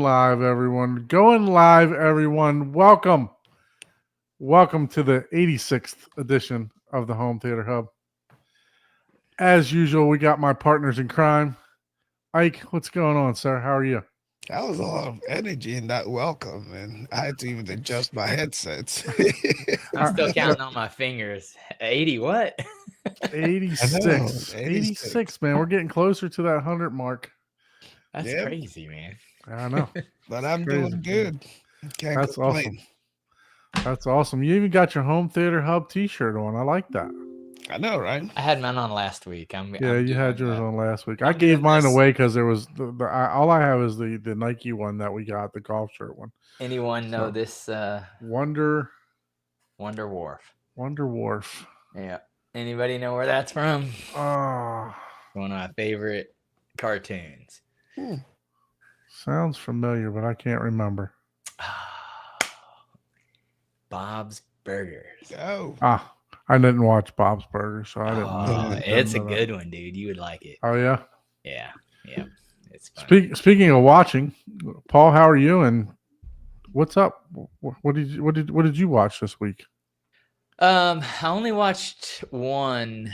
Live, everyone. Going live, everyone. Welcome. Welcome to the 86th edition of the Home Theater Hub. As usual, we got my partners in crime. Ike, what's going on, sir? How are you? That was a lot of energy in that welcome, and I had to even adjust my headsets. I'm still counting on my fingers. 80 what? 86. 86. 86, man. We're getting closer to that 100 mark. That's Yep. crazy, man. I know. But I'm Crazy. doing good. Can't That's complain. awesome. That's awesome. You even got your Home Theater Hub t-shirt on. I like that. I know, right? I had mine on last week. I'm You had doing, yours on last week. I'm I gave doing mine this. away because there was all I have is the Nike one that we got, the golf shirt one. Anyone know So- this Wonder Wharf? Wharf. Yeah. Anybody know where that's from? Oh, One of my favorite cartoons. sounds familiar, but I can't remember. Bob's Burgers. Oh, I didn't watch Bob's Burgers, so I didn't know. Oh, Didn't it's a know that. good one, dude. You would like it. Oh yeah. Yeah. It's fun. Speaking of watching, Paul, how are you? And what's up? What did you watch this week? I only watched one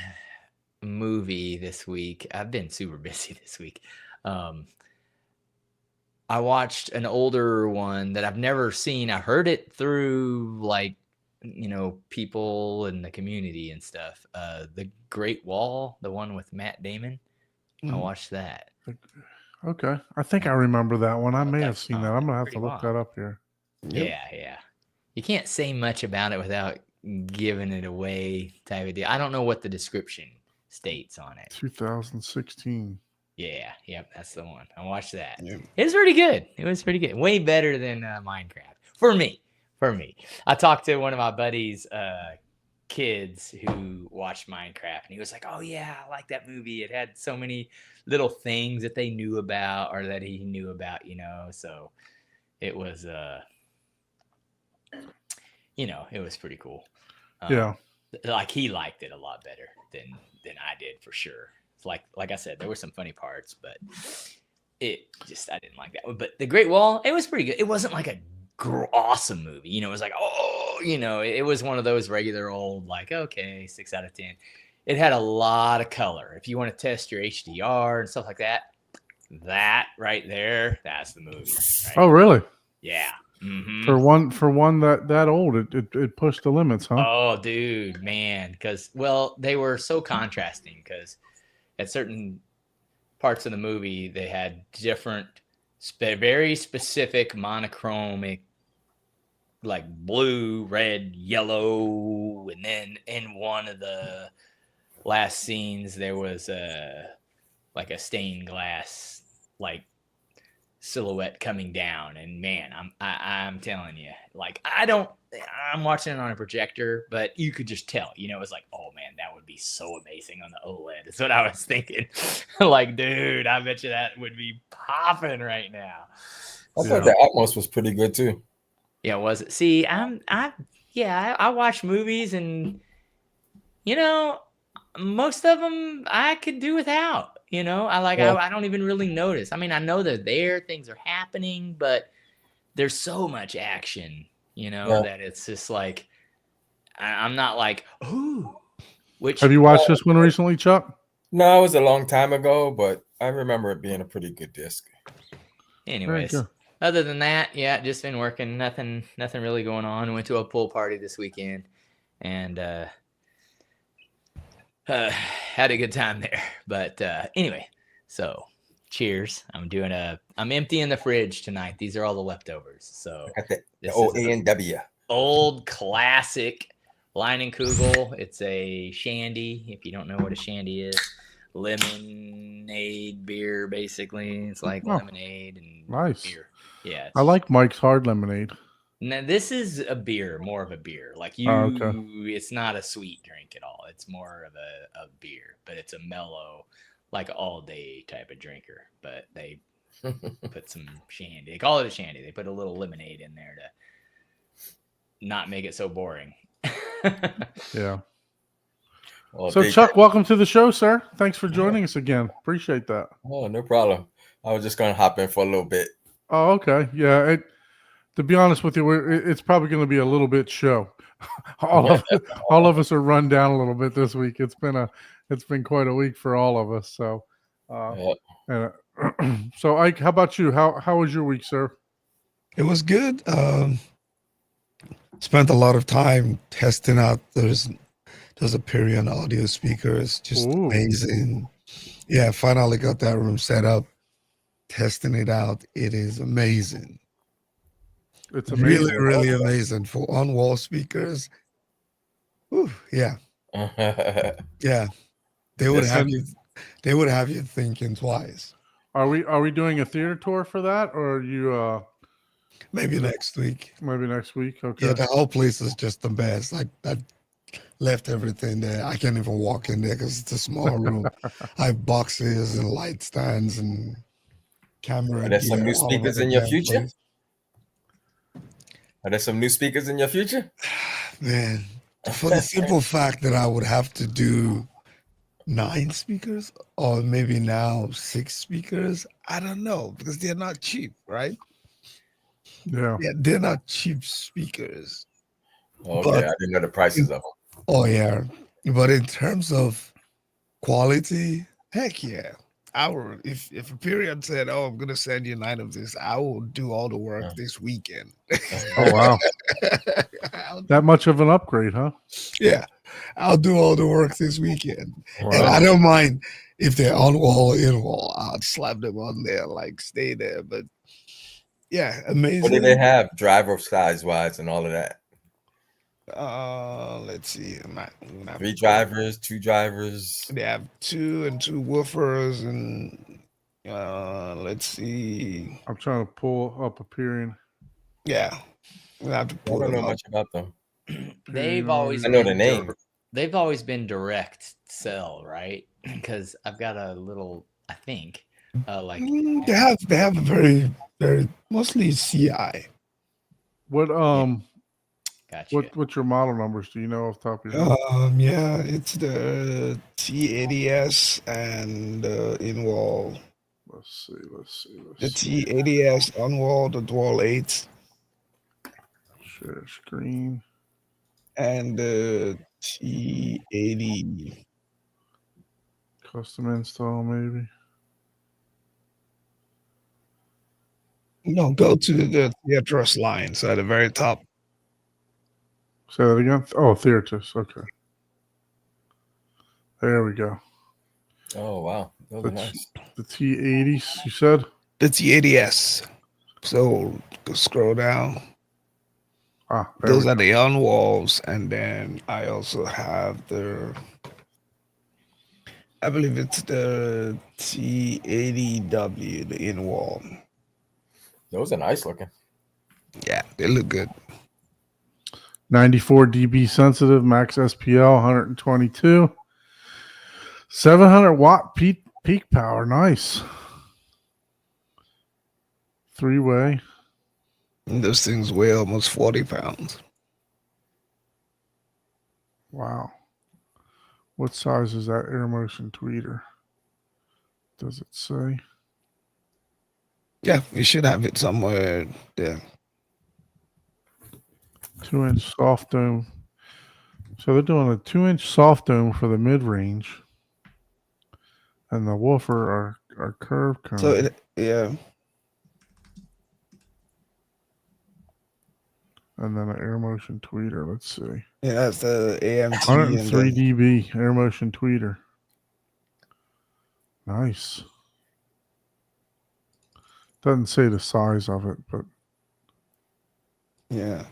movie this week. I've been super busy this week. I watched an older one that I've never seen. I heard it through people in the community and stuff. The Great Wall, the one with Matt Damon. I Mhm. watched that. Okay, I think I remember that one. I may have That's seen that. I'm gonna have to pretty look that up here. Yep. Yeah. You can't say much about it without giving it away type of deal. I don't know what the description states on it. 2016. Yep, that's the one. I watched that. Yeah. It was pretty good. It was pretty good. Way better than Minecraft for me. I talked to one of my buddies' kids who watched Minecraft, and he was like, "Oh yeah, I like that movie. It had so many little things that they knew about, or that he knew about, So it was, it was pretty cool. Yeah. Like he liked it a lot better than I did for sure. It's like I said, there were some funny parts, but I didn't like that one. But The Great Wall, it was pretty good. It wasn't like a awesome movie, it was like, it was one of those regular old, like, okay, 6 out of 10. It had a lot of color. If you want to test your HDR and stuff like that right there, that's the movie. Right? Oh really? Yeah. Mhm. For one that old, it pushed the limits, huh? Oh, dude, man. Because, they were so contrasting because at certain parts of the movie, they had different, very specific monochromic, like blue, red, yellow. And then in one of the last scenes, there was like a stained glass, like, silhouette coming down, and man, I'm telling you, like, I'm watching it on a projector, but you could just tell, it was like, oh man, that would be so amazing on the OLED. That's what I was thinking. Like, dude, I bet you that would be popping right now. I thought the Atmos was pretty good too. Yeah, was it? See, I watch movies, and most of them I could do without. I don't even really notice. I mean, I know they're there, things are happening, but there's so much action, that it's just like, I'm not like, ooh. Have you watched this one recently, Chuck? No, it was a long time ago, but I remember it being a pretty good disc. Anyways, good. other than that, yeah, just been working. Nothing really going on. Went to a pool party this weekend, and had a good time there. But anyway, so cheers. I'm emptying the fridge tonight. These are all the leftovers. So Got the this O is A a N W. old classic Leinenkugel. It's a shandy. If you don't know what a shandy is, lemonade beer, basically. It's like lemonade and Nice. beer. Yeah. I like Mike's Hard Lemonade. Now, this is a beer, more of a beer. Like okay. It's not a sweet drink at all. It's more of a beer, but it's a mellow, like all day type of drinker. But they put some shandy. They call it a shandy. They put a little lemonade in there to not make it so boring. Yeah. Oh, So, Chuck, welcome to the show, sir. Thanks for joining us again. Appreciate that. Oh, no problem. I was just gonna hop in for a little bit. Oh, okay. Yeah. To be honest with you, it's probably going to be a little bit show. all of us are run down a little bit this week. It's been quite a week for all of us. So, Yep. so Ike, how about you? How was your week, sir? It was good. Spent a lot of time testing out those Aperion audio speakers. Just Ooh. amazing. Yeah, finally got that room set up. Testing it out. It is amazing. It's Really, amazing. really amazing for on-wall speakers. Whew, yeah, yeah. They would Yes, have and- you. They would have you thinking twice. Are we doing a theater tour for that, or are you Maybe next week. maybe next week? Okay. Yeah, the whole place is just the best. Like I left everything there. I can't even walk in there because it's a small room. I have boxes and light stands and camera. Are there some gear new all speakers over in the your damn future? place. Are there some new speakers in your future? Man, for the simple fact that I would have to do 9 speakers or maybe now 6 speakers, I don't know because they're not cheap, right? Yeah. Yeah, they're not cheap speakers. Okay, But- I didn't know the prices of them. Oh yeah, but in terms of quality, heck yeah. I would, if a period said, "Oh, I'm gonna send you 9 of this," I will do all the work Yeah. this weekend. Oh wow. I'll- That much of an upgrade, huh? yeah, I'll do all the work this weekend, and Wow. I don't mind if they're on wall, in wall. I'll slap them on there, like stay there. But yeah, amazing. What do they have, driver size wise, and all of that? Let's see. I'm gonna have 3 drivers, 2 drivers. They have 2 and 2 woofers, and let's see. I'm trying to pull up Aperion. Yeah, we have to I pull don't them know up. much about them. They've Aperion always I know the been name. They've always been direct sell, right? Because I've got a little, I think, like They have a very mostly CI. What gotcha. what's your model numbers? Do you know off the top of your head? Yeah, it's the T80S and in wall. Let's see. The T80S on wall, the Dual 8, Share screen. and the T80. Custom install, maybe. No, go to the Theatros line. So at the very top. Say that again. Oh, Theatus. Okay. There we go. Oh wow, those are That's- nice. The T80s, you said? The T80S. So go scroll down. Ah, there Those we are the on walls, and then I also have I believe it's the T80W, the in wall. Those are nice looking. Yeah, they look good. 94 dB sensitive, max SPL 122. 700 watt peak power. Nice. 3-way. And those things weigh almost 40 pounds. Wow. What size is that Air Motion tweeter? Does it say? Yeah, you should have it somewhere there. 2-inch soft dome. So they're doing a 2-inch soft dome for the mid range. And the woofer are curved cone. So yeah, and then an Air Motion tweeter. Let's see. yeah, that's the AMT. 103 and dB Air Motion tweeter. Nice. Doesn't say the size of it, but yeah.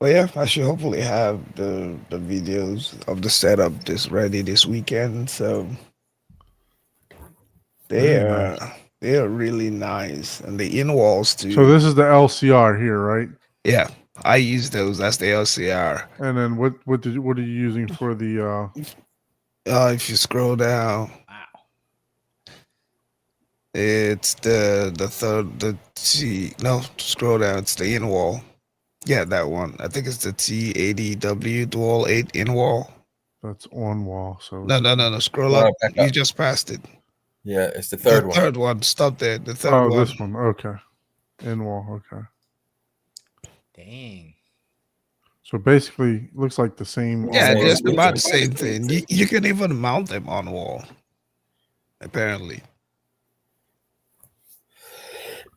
Well, yeah, I should hopefully have the videos of the setup ready this weekend. So Very they are really nice, and the in walls too. so this is the LCR here, right? Yeah, I use those. That's the LCR. And then what are you using for the If you scroll down, Wow. it's the T. No, scroll down. It's the in wall. Yeah, that one. I think it's the T80W Dual 8 in wall. that's on wall? So No. Scroll Scroll up. back You up. just passed it. Yeah, it's the The third one. third one. Stop there. The third Oh, one. this one. Okay. In wall. Okay. Dang. So basically, looks like the same. Yeah, Same just about the picture. same thing. You can even mount them on wall. Apparently.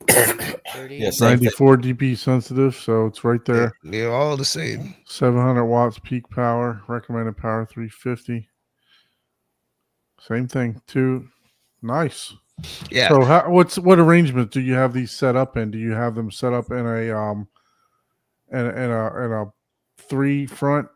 30. Yeah, same thing. 94 dB sensitive, so it's right there. They're all the same. 700 watts peak power. Recommended power 350. Same thing. Too nice. Yeah. So what arrangement do you have these set up in? Do you have them set up in a 3 front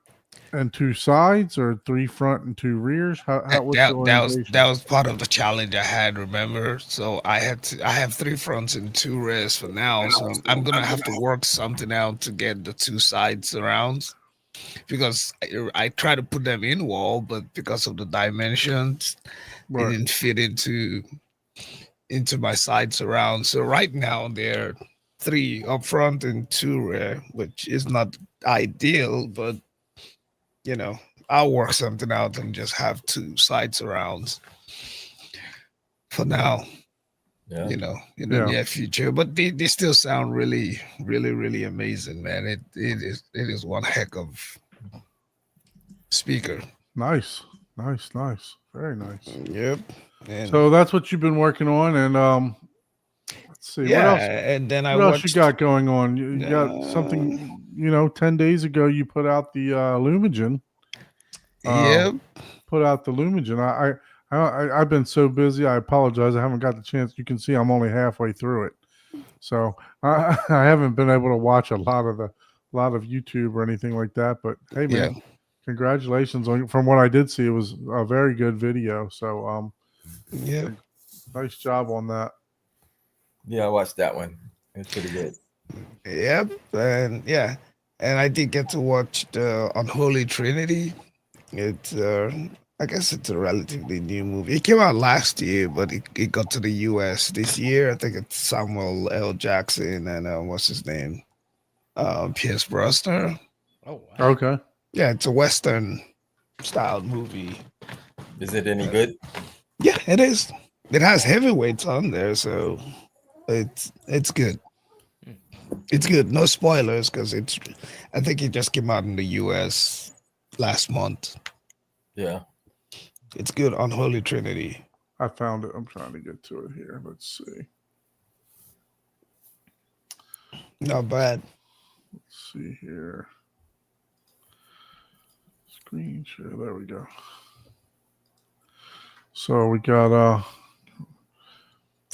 and 2 sides, or 3 front and 2 rears? What's the orientation? That was part of the challenge I had, remember? So I have 3 fronts and 2 rears for now. So I'm gonna have to work something out to get the 2 side surrounds, because I try to put them in wall, but because of the dimensions, it Right. didn't fit into my side surround. So right now they're 3 up front and 2 rear, which is not ideal, but I'll work something out and just have 2 side surrounds for now. Yeah. In the Yeah. near future, but they still sound really, really, really amazing, man. It is one heck of speaker. Nice. Very nice. Yep. And So that's what you've been working on, and let's see yeah, what else. and then I What else watched. you got going on? You got something. 10 days ago you put out the Lumigen. Yep. Put out the Lumigen. I've been so busy. I apologize. I haven't got the chance. You can see I'm only halfway through it, so I haven't been able to watch a lot of YouTube or anything like that. But hey, man, Yeah. congratulations on. From what I did see, it was a very good video. So Yep. nice job on that. Yeah, I watched that one. It's pretty good. Yep. And yeah, and I did get to watch the Unholy Trinity. It's I guess it's a relatively new movie. It came out last year, but it got to the US this year. I think it's Samuel L. Jackson and what's his name? Pierce Brosnan. Oh, wow. Okay. Yeah, it's a Western style movie. Is it any good? Yeah, it is. It has heavyweights on there, so it's good. It's good. No spoilers, because I think it just came out in the US last month. Yeah. It's good. Unholy Trinity. I found it. I'm trying to get to it here. Let's see. Not bad. Let's see here. Screen share. There we go. So we got a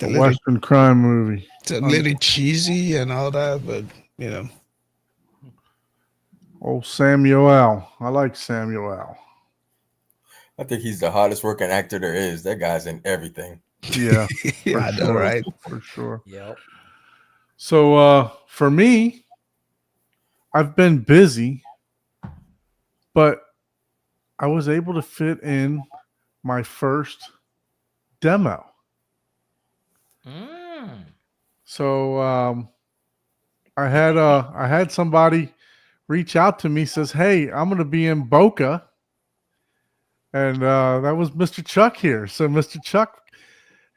Western crime movie. It's a little cheesy and all that, but Oh, Samuel. I like Samuel. I think he's the hardest working actor there is. That guy's in everything. Yeah, yeah, I know, right? for sure. Yep. So for me, I've been busy, but I was able to fit in my first demo. So I had somebody reach out to me, says, "Hey, I'm going to be in Boca," and that was Mr. Chuck here. So Mr. Chuck,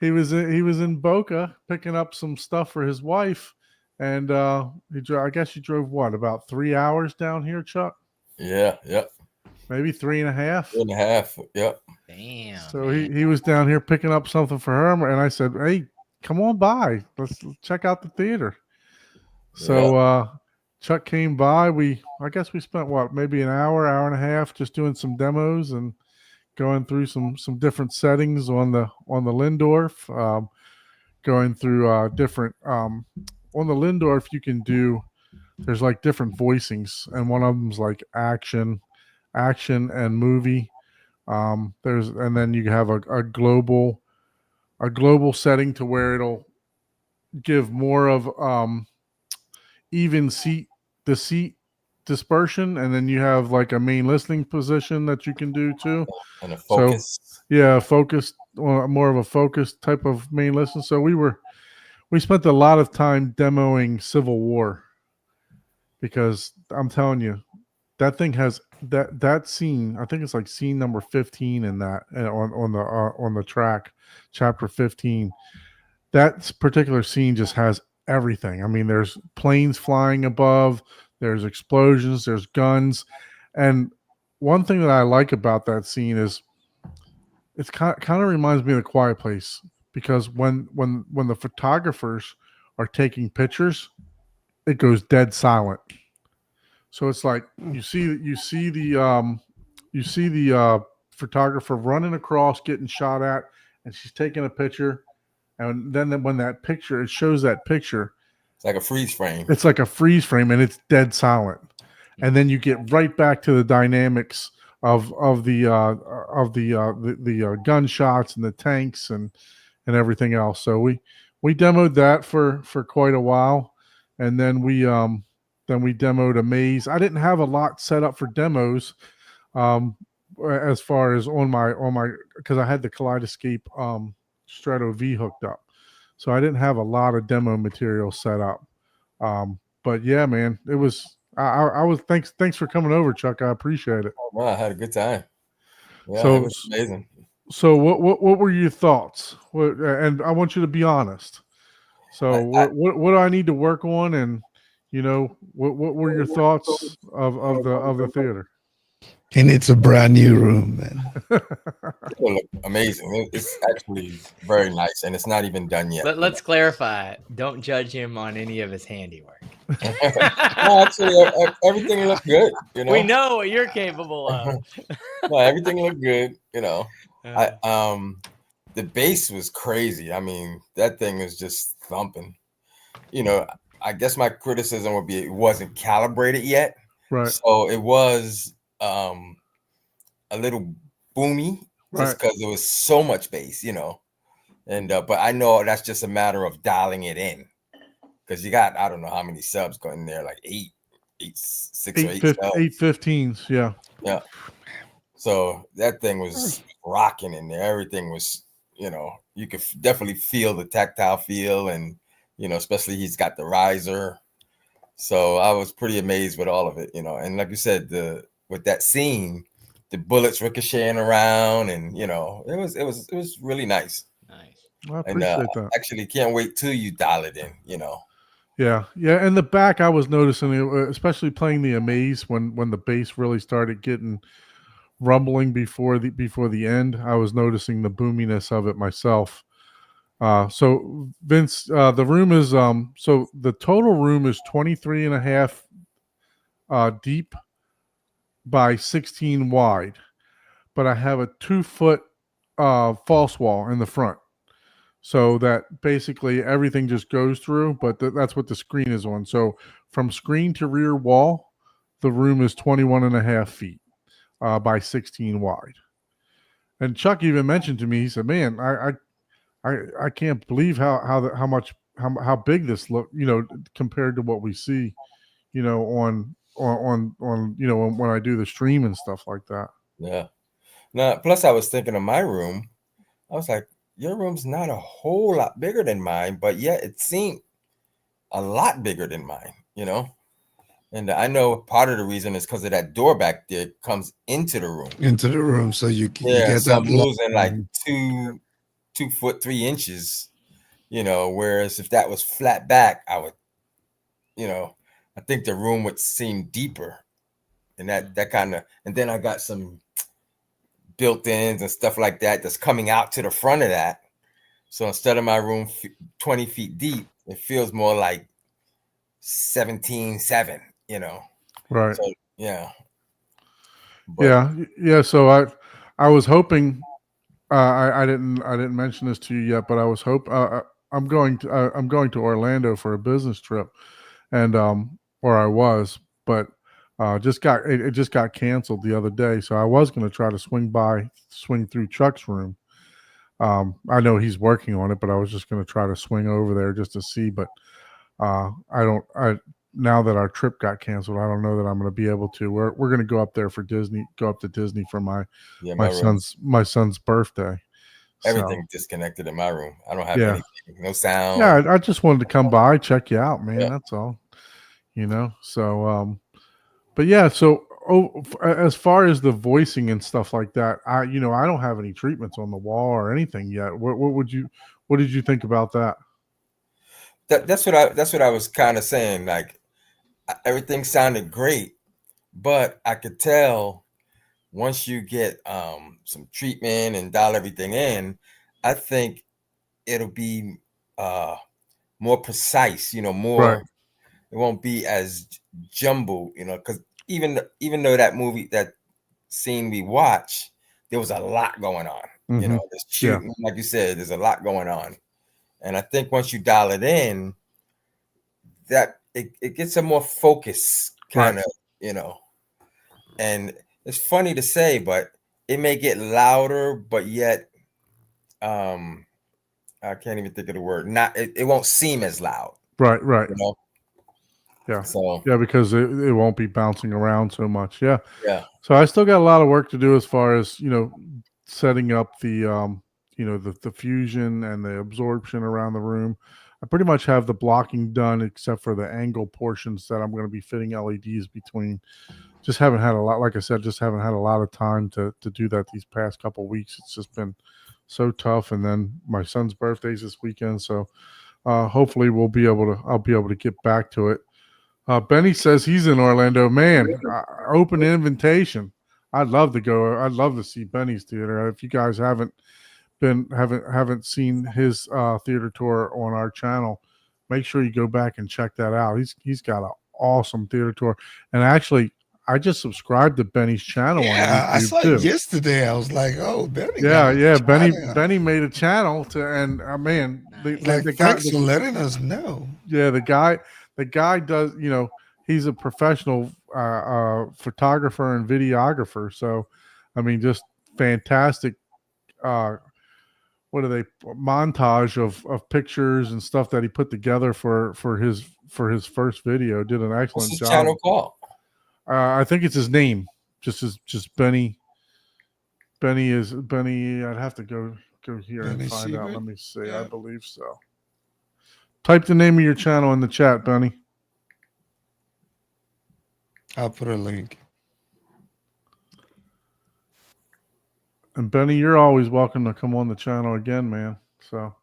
he was in Boca picking up some stuff for his wife, and I guess you drove about 3 hours down here, Chuck? Yeah. Yep. Maybe 3.5. 3.5. Yep. Damn. So he was down here picking up something for her, and I said, "Hey, come on by. Let's check out the theater." So Chuck came by. I guess we spent maybe an hour and a half just doing some demos and going through some different settings on the Lindorf, going through different on the Lindorf. You can do, there's like different voicings, and one of them's like action and movie. And then you have a global setting to where it'll give more of even seat dispersion, and then you have like a main listening position that you can do too. And a focus. So, focused, more of a focused type of main listen. So we spent a lot of time demoing Civil War, because I'm telling you, that thing has that scene, I think it's like scene number 15 in that on the track, chapter 15. That particular scene just has everything. I mean, there's planes flying above, there's explosions, there's guns, and one thing that I like about that scene is it's kind of reminds me of The Quiet Place, because when the photographers are taking pictures, it goes dead silent. So it's like you see the photographer running across, getting shot at, and she's taking a picture, and then when that picture, it shows that picture, It's like a freeze frame. it's like a freeze frame, and it's dead silent, and then you get right back to the dynamics of the gunshots and the tanks and everything else. So we demoed that for quite a while, and then we demoed a maze. I didn't have a lot set up for demos, as far as on my because I had the Kaleidoscape Strato V hooked up, so I didn't have a lot of demo material set up. But yeah, man, it was. I was thanks for coming over, Chuck. I appreciate it. Oh, man, I had a good time. Yeah, So- it was amazing. So what were your thoughts? And I want you to be honest. So what do I need to work on? And what were your thoughts of the theater? And it's a brand new room, man. It looked amazing. It's actually very nice, and it's not even done yet. Let's clarify. Don't judge him on any of his handiwork. No, actually, everything looked good. We know what you're capable of. No, everything looked good. Uh, The bass was crazy. I mean, that thing was just thumping. I guess my criticism would be it wasn't calibrated yet, Right. so it was a little boomy just Right. because there was so much bass, And but I know that's just a matter of dialing it in, because you got, I don't know how many subs going there, like six or eight subs. 815s, yeah. Yeah. So that thing was rocking in there. Everything was, you could definitely feel the tactile feel, and especially he's got the riser. So I was pretty amazed with all of it, And like you said, with that scene, the bullets ricocheting around, and it was really nice. nice. I And appreciate that. actually can't wait till you dial it in, Yeah. And the back, I was noticing, especially playing the Amaze, when the bass really started getting rumbling before the end. I was noticing the boominess of it myself. So Vince, the room is so the total room is 23 and a half deep by 16 wide, but I have a 2-foot false wall in the front, so that basically everything just goes through, but that's what the screen is on. So from screen to rear wall, the room is 21 and a half feet by 16 wide. And Chuck even mentioned to me, he said, man, I can't believe how big this look, compared to what we see, on when I do the stream and stuff like that. Yeah. Now, plus I was thinking of my room. I was like, your room's not a whole lot bigger than mine, but yet it seemed a lot bigger than mine, And I know part of the reason is because of that door back there comes into the room. Into the room, so you can Yeah, get so that I'm losing like light. 2 foot 3 inches, whereas if that was flat back, I would, I think the room would seem deeper, and that kind of, and then I got some built-ins and stuff like that that's coming out to the front of that. So instead of my room 20 feet deep, it feels more like 17.7, Right. So yeah. But, Yeah. So I was hoping, I didn't mention this to you yet, but I was I'm going to Orlando for a business trip, and or I was, but it just got canceled the other day. So I was going to try to swing through Chuck's room. I know he's working on it, but I was just going to try to swing over there just to see. But now that our trip got canceled, I don't know that I'm going to be able to. We're going to go up there for Disney. Go up to Disney for my room, son's birthday. everything disconnected in my room. I don't have Yeah. anything, no sound. Yeah, I just wanted to come by, check you out, man. Yeah. That's all. So, but yeah. So as far as the voicing and stuff like that, I don't have any treatments on the wall or anything yet. What did you think about that? That's what I was kind of saying. Like everything sounded great, but I could tell once you get some treatment and dial everything in, I think it'll be more precise. More. Right. It won't be as jumbled. Because even though that scene we watched, there was a lot going on. Mhm. There's shooting, like you said, there's a lot going on. And I think once you dial it in, that it gets a more focus kind of, and it's funny to say, but it may get louder, but yet, I can't even think of the word. It won't seem as loud. Right. Yeah. So yeah, because it won't be bouncing around so much. Yeah. Yeah. So I still got a lot of work to do as far as, setting up the the fusion and the absorption around the room. I pretty much have the blocking done except for the angle portions that I'm going to be fitting LEDs between. Just haven't had a lot, like I said, just haven't had a lot of time to do that these past couple of weeks. It's just been so tough. And then my son's birthday's this weekend. So hopefully I'll be able to get back to it. Benny says he's in Orlando. Man, open invitation. I'd love to go. I'd love to see Benny's theater. If you guys haven't seen his theater tour on our channel, make sure you go back and check that out. He's got an awesome theater tour. And actually, I just subscribed to Benny's channel on YouTube I saw too. it yesterday. I was like, oh, Benny. Yeah. Benny made a channel and man, thanks for letting us know. Yeah, the guy does, he's a professional photographer and videographer. So, I mean, just fantastic. What are they? Montage of pictures and stuff that he put together for his first video. Did an excellent What's his job. channel called? I think it's his name. Just Benny. Benny. I'd have to go here Benny and find out. Siebert? Let me see. Yeah. I believe so. Type the name of your channel in the chat, Benny. I'll put a link. And Benny, you're always welcome to come on the channel again, man. So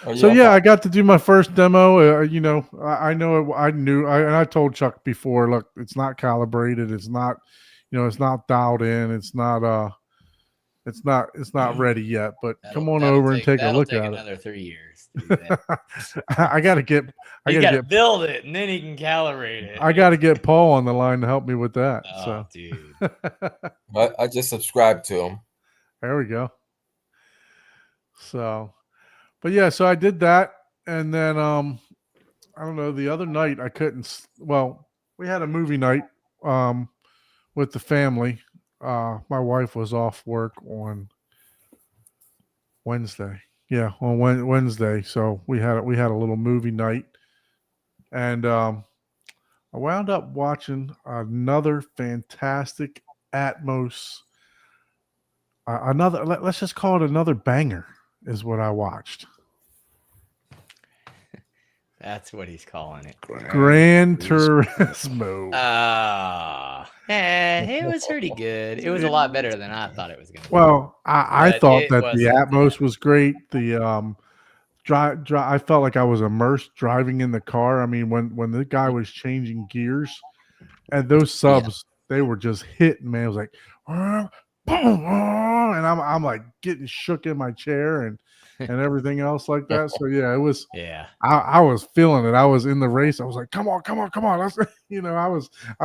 Oh, So yeah, I got to do my first demo. I know and I told Chuck before. Look, it's not calibrated. It's not, it's not dialed in. It's not ready yet. But come on over and take a look at it. Another 3 years. To do that. I got to get. He's got to build it, and then he can calibrate it. I got to get Paul on the line to help me with that. Oh, So, dude. I just subscribed to him. there we go. So, but yeah, so I did that, and then I don't know. The other night I couldn't. Well, we had a movie night with the family. My wife was off work on Wednesday. Yeah, on Wednesday. So we had a little movie night, and I wound up watching another fantastic Atmos. Let's just call it another banger, is what I watched. That's what he's calling it. Gran Turismo. It was pretty good. It was a lot better than I thought it was going to be. Well, I But thought it that the wasn't Atmos was great. The I felt like I was immersed driving in the car. I mean, when the guy was changing gears, and those subs, they were just hitting, man. It was like, boom, and I'm like getting shook in my chair and everything else like that. So yeah, it was. Yeah. I was feeling it. I was in the race. I was like, come on. Let's, I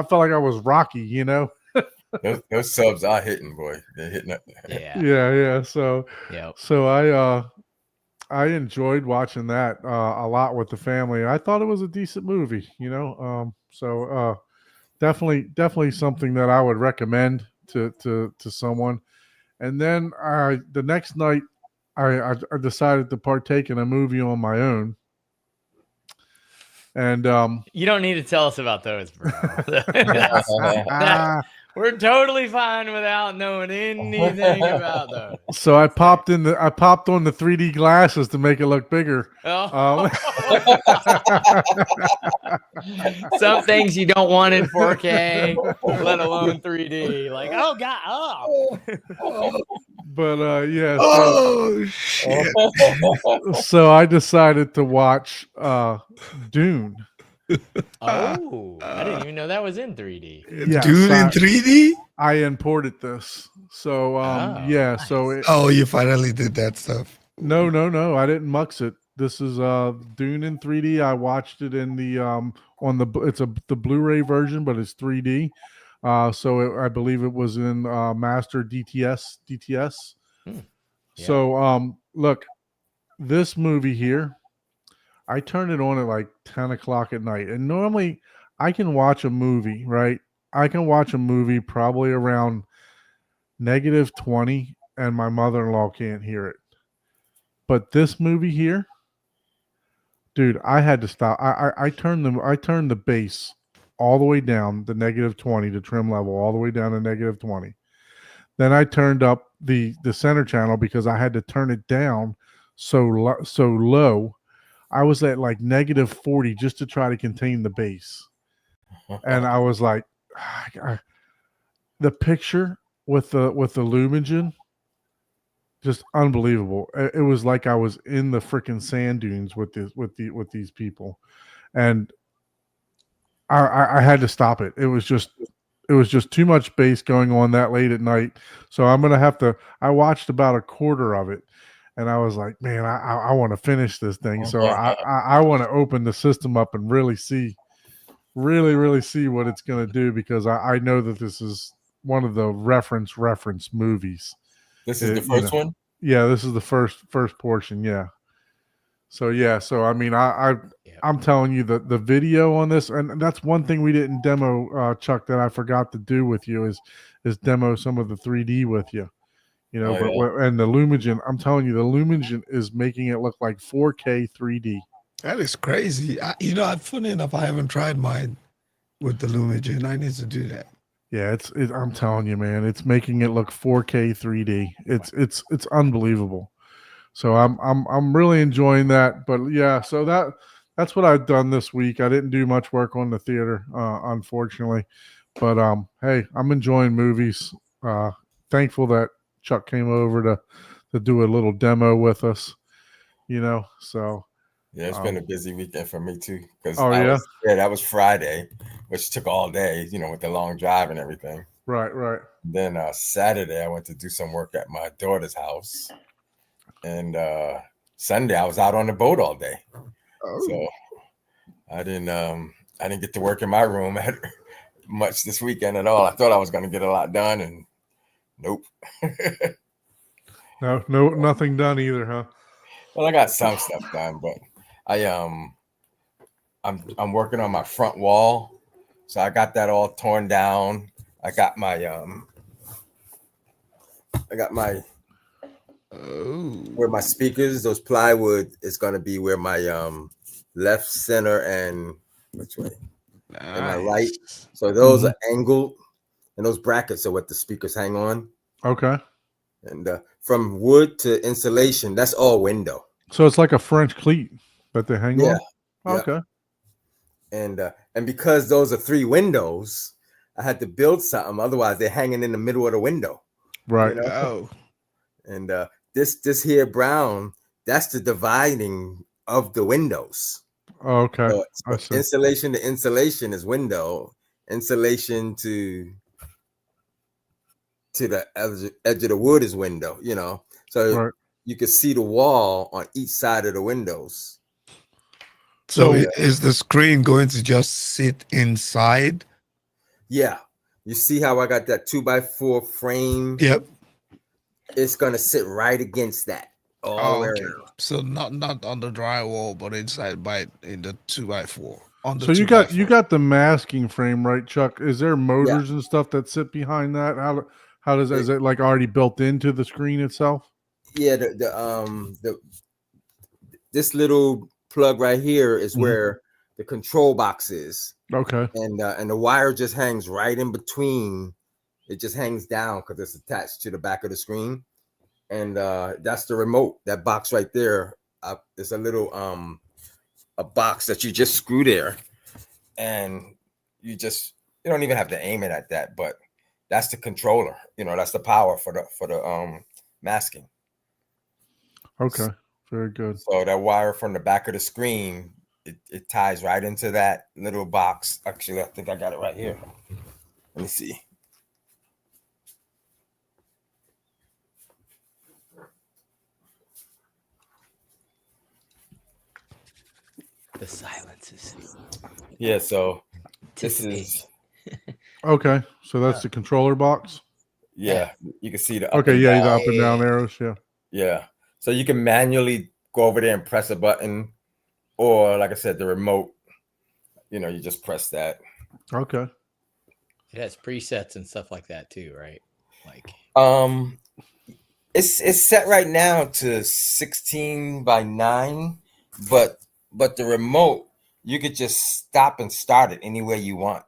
felt like I was Rocky, Those subs are hitting, boy. They're hitting up. Yeah. Yeah. So, Yep. so I enjoyed watching that a lot with the family. I thought it was a decent movie, So definitely something that I would recommend to someone. And then the next night, I decided to partake in a movie on my own. And You don't need to tell us about those, bro. We're totally fine without knowing anything about those. So I popped on the 3D glasses to make it look bigger. Oh. Some things you don't want in 4K, let alone 3D. Like, oh god, oh. But yeah, Oh shit! so I decided to watch Dune. Oh, I didn't even know that was in 3D. Yes, Dude in 3D. I imported this. So yeah, nice. so Oh, you finally did that stuff. no, I didn't mux it. This is Dune in 3D. I watched it in the on the the Blu-ray version, but it's 3D. I believe it was in Master DTS. Hmm. Yeah. So look, this movie here, I turned it on at like 10 o'clock at night. And normally I can watch a movie, right? I can watch a movie probably around -20 and my mother-in-law can't hear it. But this movie here, dude, I had to stop. I turned the bass all the way down to -20, the trim level all the way down to -20. Then I turned up the center channel because I had to turn it down so low. I was at like -40 just to try to contain the bass. And I was like, the picture with the Lumigen, just unbelievable. It was like I was in the freaking sand dunes with these people, and I had to stop it. It was just too much bass going on that late at night. So I'm gonna have to. I watched about a quarter of it, and I was like, man, I want to finish this thing. So I want to open the system up and really see what it's gonna do, because I know that this is one of the reference movies. This is the first one? Yeah, this is the first portion, yeah. So yeah, so I mean I'm telling you the video on this, and that's one thing we didn't demo, Chuck, that I forgot to do with you is demo some of the 3D with you. You know, and the Lumigen, I'm telling you, the Lumigen is making it look like 4K 3D. That is crazy. Funny enough, I haven't tried mine with the Lumigen. I need to do that. Yeah, I'm telling you, man, it's making it look 4K 3D. It's unbelievable. So I'm really enjoying that. But yeah, so that's what I've done this week. I didn't do much work on the theater, unfortunately. But hey, I'm enjoying movies. Thankful that Chuck came over to do a little demo with us. You know, so yeah, it's been a busy weekend for me too. Because that was Friday, which took all day, you know, with the long drive and everything. Right. Then Saturday I went to do some work at my daughter's house. And Sunday I was out on the boat all day. Oh. So I didn't get to work in my room much this weekend at all. I thought I was going to get a lot done, and nope. No, nothing done either, huh? Well, I got some stuff done, but I'm working on my front wall, so I got that all torn down. I got my where my speakers, those plywood is going to be where my left, center, and which way? Nice. And my right. So those are angled, and those brackets are what the speakers hang on. Okay. And from wood to insulation, that's all window. So it's like a French cleat that they hang on? Okay. And because those are 3 windows, I had to build something. Otherwise, they're hanging in the middle of the window. Right. You know? And this here brown, that's the dividing of the windows. Okay. So insulation to insulation is window. Insulation to the edge of the wood is window, you know. So you can see the wall on each side of the windows. So is the screen going to just sit inside? Yeah. You see how I got that 2x4 frame? Yep. It's gonna sit right against that. Okay. So not on the drywall, but inside in the 2x4. So you got the masking frame, right, Chuck? Is there motors and stuff that sit behind that? How does is it like already built into the screen itself? Yeah, this little plug right here is where the control box is. Okay. And the wire just hangs right in between It just hangs down because it's attached to the back of the screen, and that's the remote. That box right there is a little a box that you just screw there, and you don't even have to aim it at that, but that's the controller. That's the power for the masking. Okay, very good. So that wire from the back of the screen, it ties right into that little box. Actually, I think I got it right here. Let me see. The silences. Yeah, so this is Okay, so that's the controller box. you can see the up Okay, and yeah, down. the up and down arrows. Yeah. Yeah. So you can manually go over there and press a button, or like I said, the remote, you just press that. Okay. It has presets and stuff like that too, right? Like It's set right now to 16:9, but the remote, you could just stop and start it any way you want.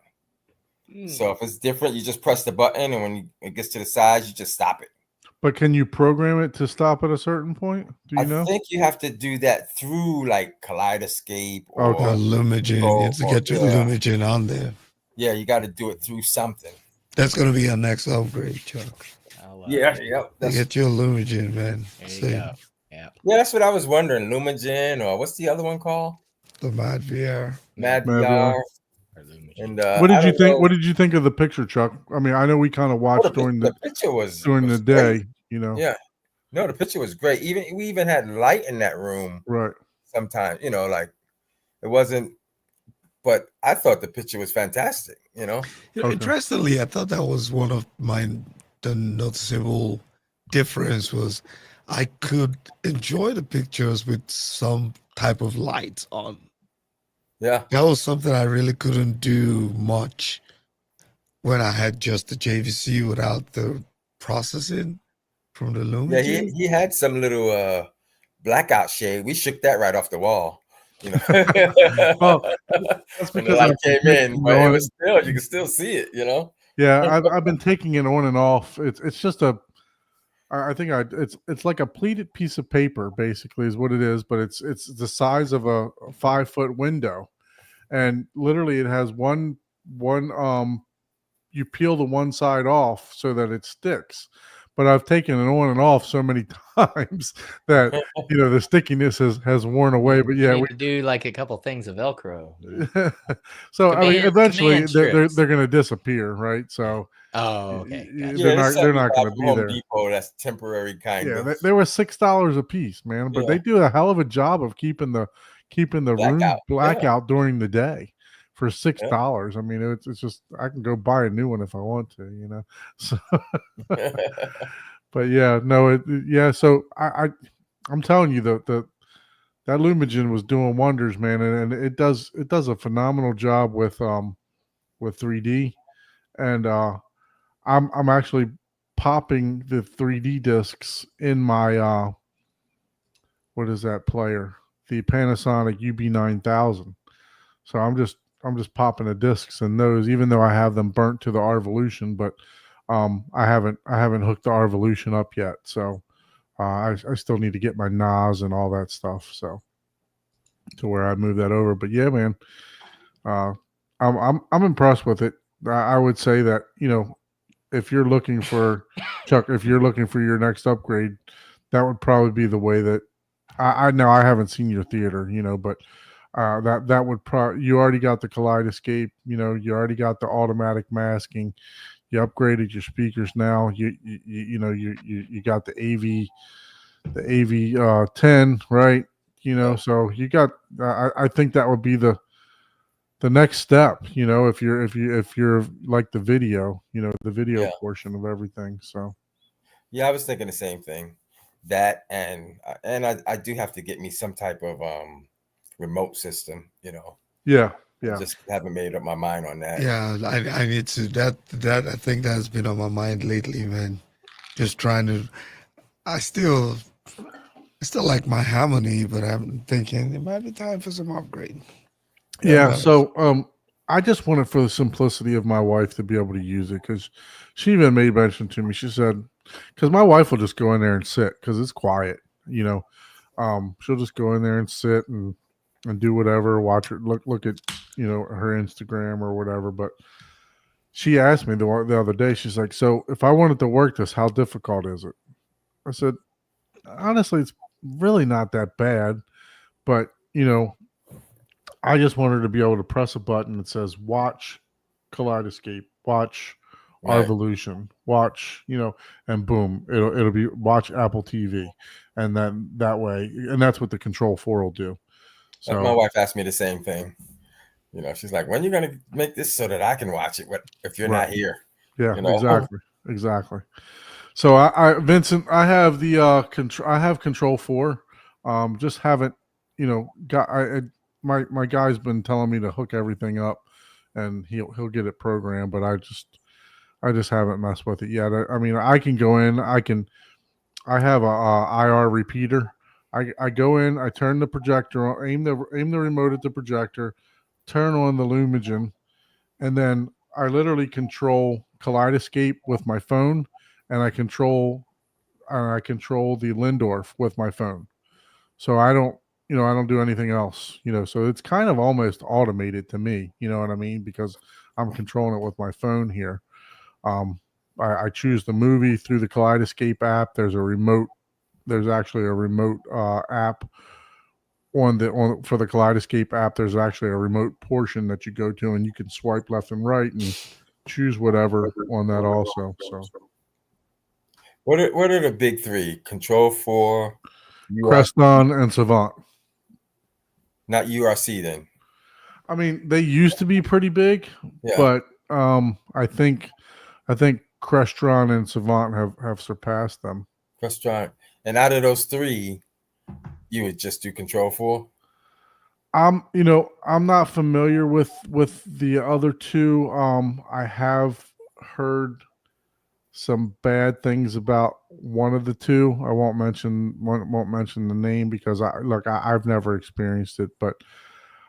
So if it's different, you just press the button, and when it gets to the size, you just stop it. But can you program it to stop at a certain point? Do you know? I think you have to do that through like Kaleidoscape or Okay. Lumigen. You have to get your Lumigen on there. Yeah, you got to do it through something. That's gonna be our next upgrade, Chuck. Yeah. Get your Lumigen, man. There you go. Yeah. Yeah, that's what I was wondering. Lumigen, or what's the other one called? The Mad VR. Mad Mad VR. VR. And What did you think? What did you think of the picture, Chuck? I mean, I know we kind of watched during the picture was the day. Great. Yeah. No, the picture was great. We even had light in that room. Right. Sometimes, like it wasn't, but I thought the picture was fantastic. Okay. Interestingly, I thought that was one of the noticeable difference was I could enjoy the pictures with some type of light on. Yeah. That was something I really couldn't do much when I had just the JVC without the processing from the Lumigen. Yeah, he had some little blackout shade. We shook that right off the wall. Well, that's when because the light came in, but it was still, you can still see it, Yeah, I've been taking it on and off. It's just it's like a pleated piece of paper, basically, is what it is. But it's the size of a 5-foot window, and literally it has one. You peel the one side off so that it sticks. But I've taken it on and off so many times that the stickiness has worn away. But yeah, we do like a couple things of Velcro. So I mean, eventually they're going to disappear, right? So okay, gotcha. they're not going to be Home there. Depot, that's temporary kind of. Yeah, they were $6 a piece, man. But they do a hell of a job of keeping the room blackout during the day. For $6, I mean, it's just I can go buy a new one if I want to, So, but yeah, no, So I'm telling you that Lumigen was doing wonders, man, and it does a phenomenal job with 3D, and I'm actually popping the 3D discs in my what is that player? The Panasonic UB9000. So I'm just popping the discs in those, even though I have them burnt to the Arvolution, but I haven't hooked the Arvolution up yet. So I still need to get my NAS and all that stuff. So to where I move that over. But yeah, man, I'm impressed with it. I would say that, if you're looking for Chuck, if you're looking for your next upgrade, that would probably be the way that I know I haven't seen your theater, but that would you already got the Kaleidoscape, you already got the automatic masking, you upgraded your speakers now, you got the AV 10, right? So you got I think that would be the next step, if you're like the video, the video portion of everything. So yeah, I was thinking the same thing, that and I do have to get me some type of remote system, Yeah. I just haven't made up my mind on that. Yeah, I need to. That I think that's been on my mind lately, man. Just trying to. I still like my Harmony, but I'm thinking it might be time for some upgrade. Yeah. So I just want it for the simplicity of my wife to be able to use it, because she even made mention to me. She said, because my wife will just go in there and sit because it's quiet, you know. She'll just go in there and sit and do whatever, watch her look at, you know, her Instagram or whatever. But she asked me the other day, she's like, so if I wanted to work this, how difficult is it? I said, honestly, it's really not that bad, but you know, I just want her to be able to press a button that says watch Kaleidoscape, watch Right. Arvolution, watch, you know, and boom, it'll be watch Apple TV, and then that way, and that's what the Control 4 will do. My So wife asked me the same thing. You know, she's like, "When you gonna make this so that I can watch it? What if you're Right. not here?" yeah, You know? exactly. So Vincent, I have the control. I have Control 4. Just haven't, you know, got my guy's been telling me to hook everything up, and he'll get it programmed, but I just haven't messed with it yet. I mean, I can go in. I have a IR repeater. I go in. I turn the projector on. Aim the remote at the projector. Turn on the Lumigen, and then I literally control Kaleidoscape with my phone, and I control the Lindorf with my phone. So I don't, you know, I don't do anything else, you know. So it's kind of almost automated to me, you know what I mean? Because I'm controlling it with my phone here. Um, I choose the movie through the Kaleidoscape app. There's a remote. There's actually a remote app on for the Kaleidoscape app. There's actually a remote portion that you go to, and you can swipe left and right and choose whatever on that also. So What are the big three? Control 4, Creston and Savant. not URC then. I mean, they used to be pretty big, Yeah. but I think Crestron and Savant have surpassed them. Crestron. And out of those three, you would just do Control 4? You know, I'm not familiar with the other two. I have heard some bad things about one of the two. I won't mention the name because I've never experienced it, but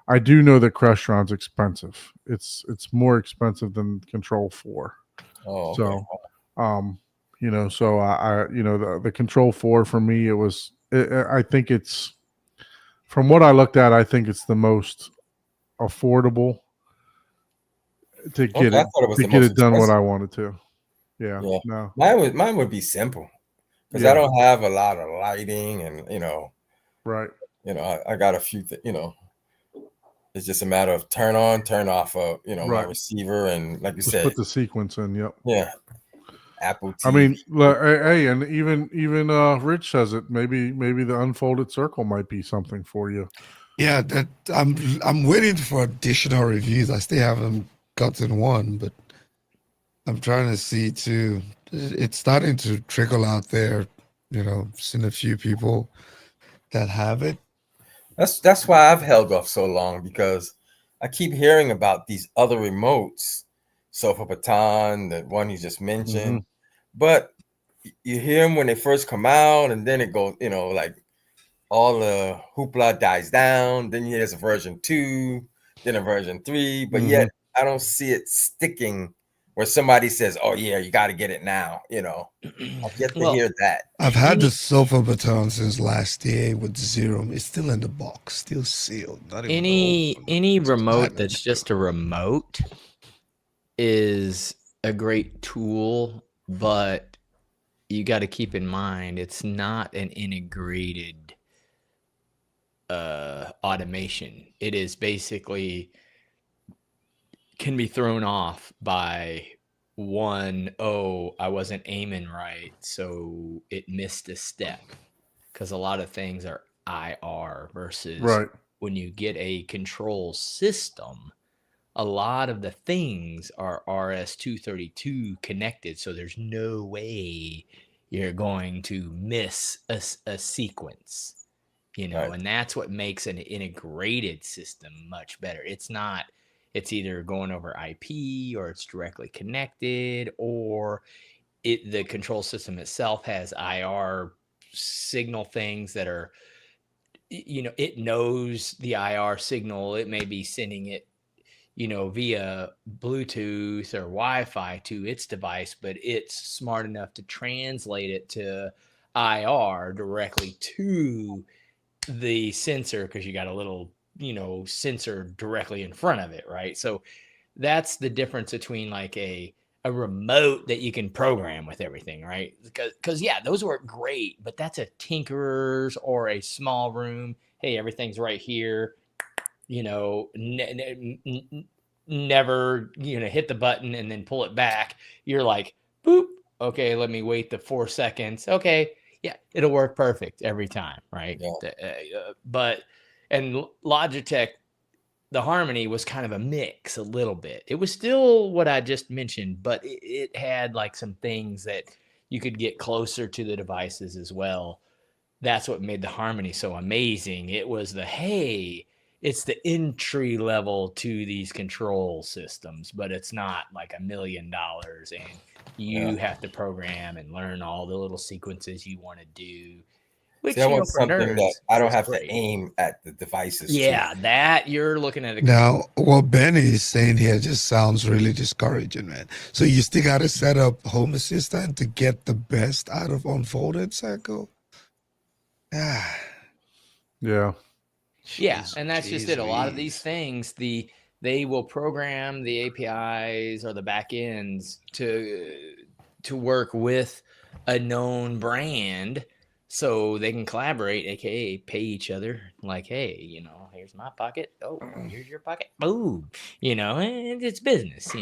I do know that Crestron's expensive. It's more expensive than Control 4. Oh, okay. So, you know, so I you know, the Control 4 for me, I think it's, from what I looked at, I think it's the most affordable to get I thought it was the get most it done what expensive. I wanted to. Yeah. Yeah. No. Mine would be simple because I don't have a lot of lighting, and Right. I got a few you know, it's just a matter of turn on, turn off my Right. receiver, and like you Just said, put the sequence in. Yep. yeah, Apple TV. I mean, hey, and even Rich says it. Maybe the unfolded circle might be something for you. Yeah, that I'm waiting for additional reviews. I still haven't gotten one, but I'm trying to see too. It's starting to trickle out there. You know, seen a few people that have it. That's why I've held off so long, because I keep hearing about these other remotes, Sofa Baton, the one you just mentioned, but you hear them when they first come out, and then it goes, like all the hoopla dies down. Then there's a version 2, then a version 3, but yet I don't see it sticking where somebody says, "Oh yeah, you got to get it now." I've yet to hear that. I've had the Sofa Baton since last year with zero. It's still in the box, still sealed. Not even any remote that's just a remote is a great tool, but you got to keep in mind it's not an integrated automation. It is basically can be thrown off by I wasn't aiming right, so it missed a step, because a lot of things are IR versus when you get a control system, a lot of the things are RS-232 connected, so there's no way you're going to miss a sequence, and that's what makes an integrated system much better. It's either going over IP, or it's directly connected, or the control system itself has IR signal things that are, it knows the IR signal. It may be sending it, via Bluetooth or Wi-Fi to its device, but it's smart enough to translate it to IR directly to the sensor, because you got a little, sensor directly in front of it, right? So that's the difference between like a remote that you can program with everything, right? Because yeah, those work great, but that's a tinkerer's or a small room. Hey, everything's right here. Never hit the button and then pull it back. You're like, boop. Okay, let me wait the 4 seconds. Okay, yeah, it'll work perfect every time, right? Yeah. But Logitech, the Harmony was kind of a mix a little bit. It was still what I just mentioned, but it had like some things that you could get closer to the devices as well. That's what made the Harmony so amazing. It was it's the entry level to these control systems, but it's not like $1 million and you have to program and learn all the little sequences you want to do. Which, See, I want for something nerds, that I don't is have great. to aim at the devices. Yeah, that you're looking at. Now, what Benny is saying here just sounds really discouraging, man. So you still got to set up Home Assistant to get the best out of Unfolded Circle? Ah. Yeah. Yeah, Jeez, and that's just jeez it. A lot of these Louise. things, they will program the APIs or the backends to work with a known brand, so they can collaborate, aka pay each other. Like, hey, here's my pocket. Oh, here's your pocket. Boom. And it's business.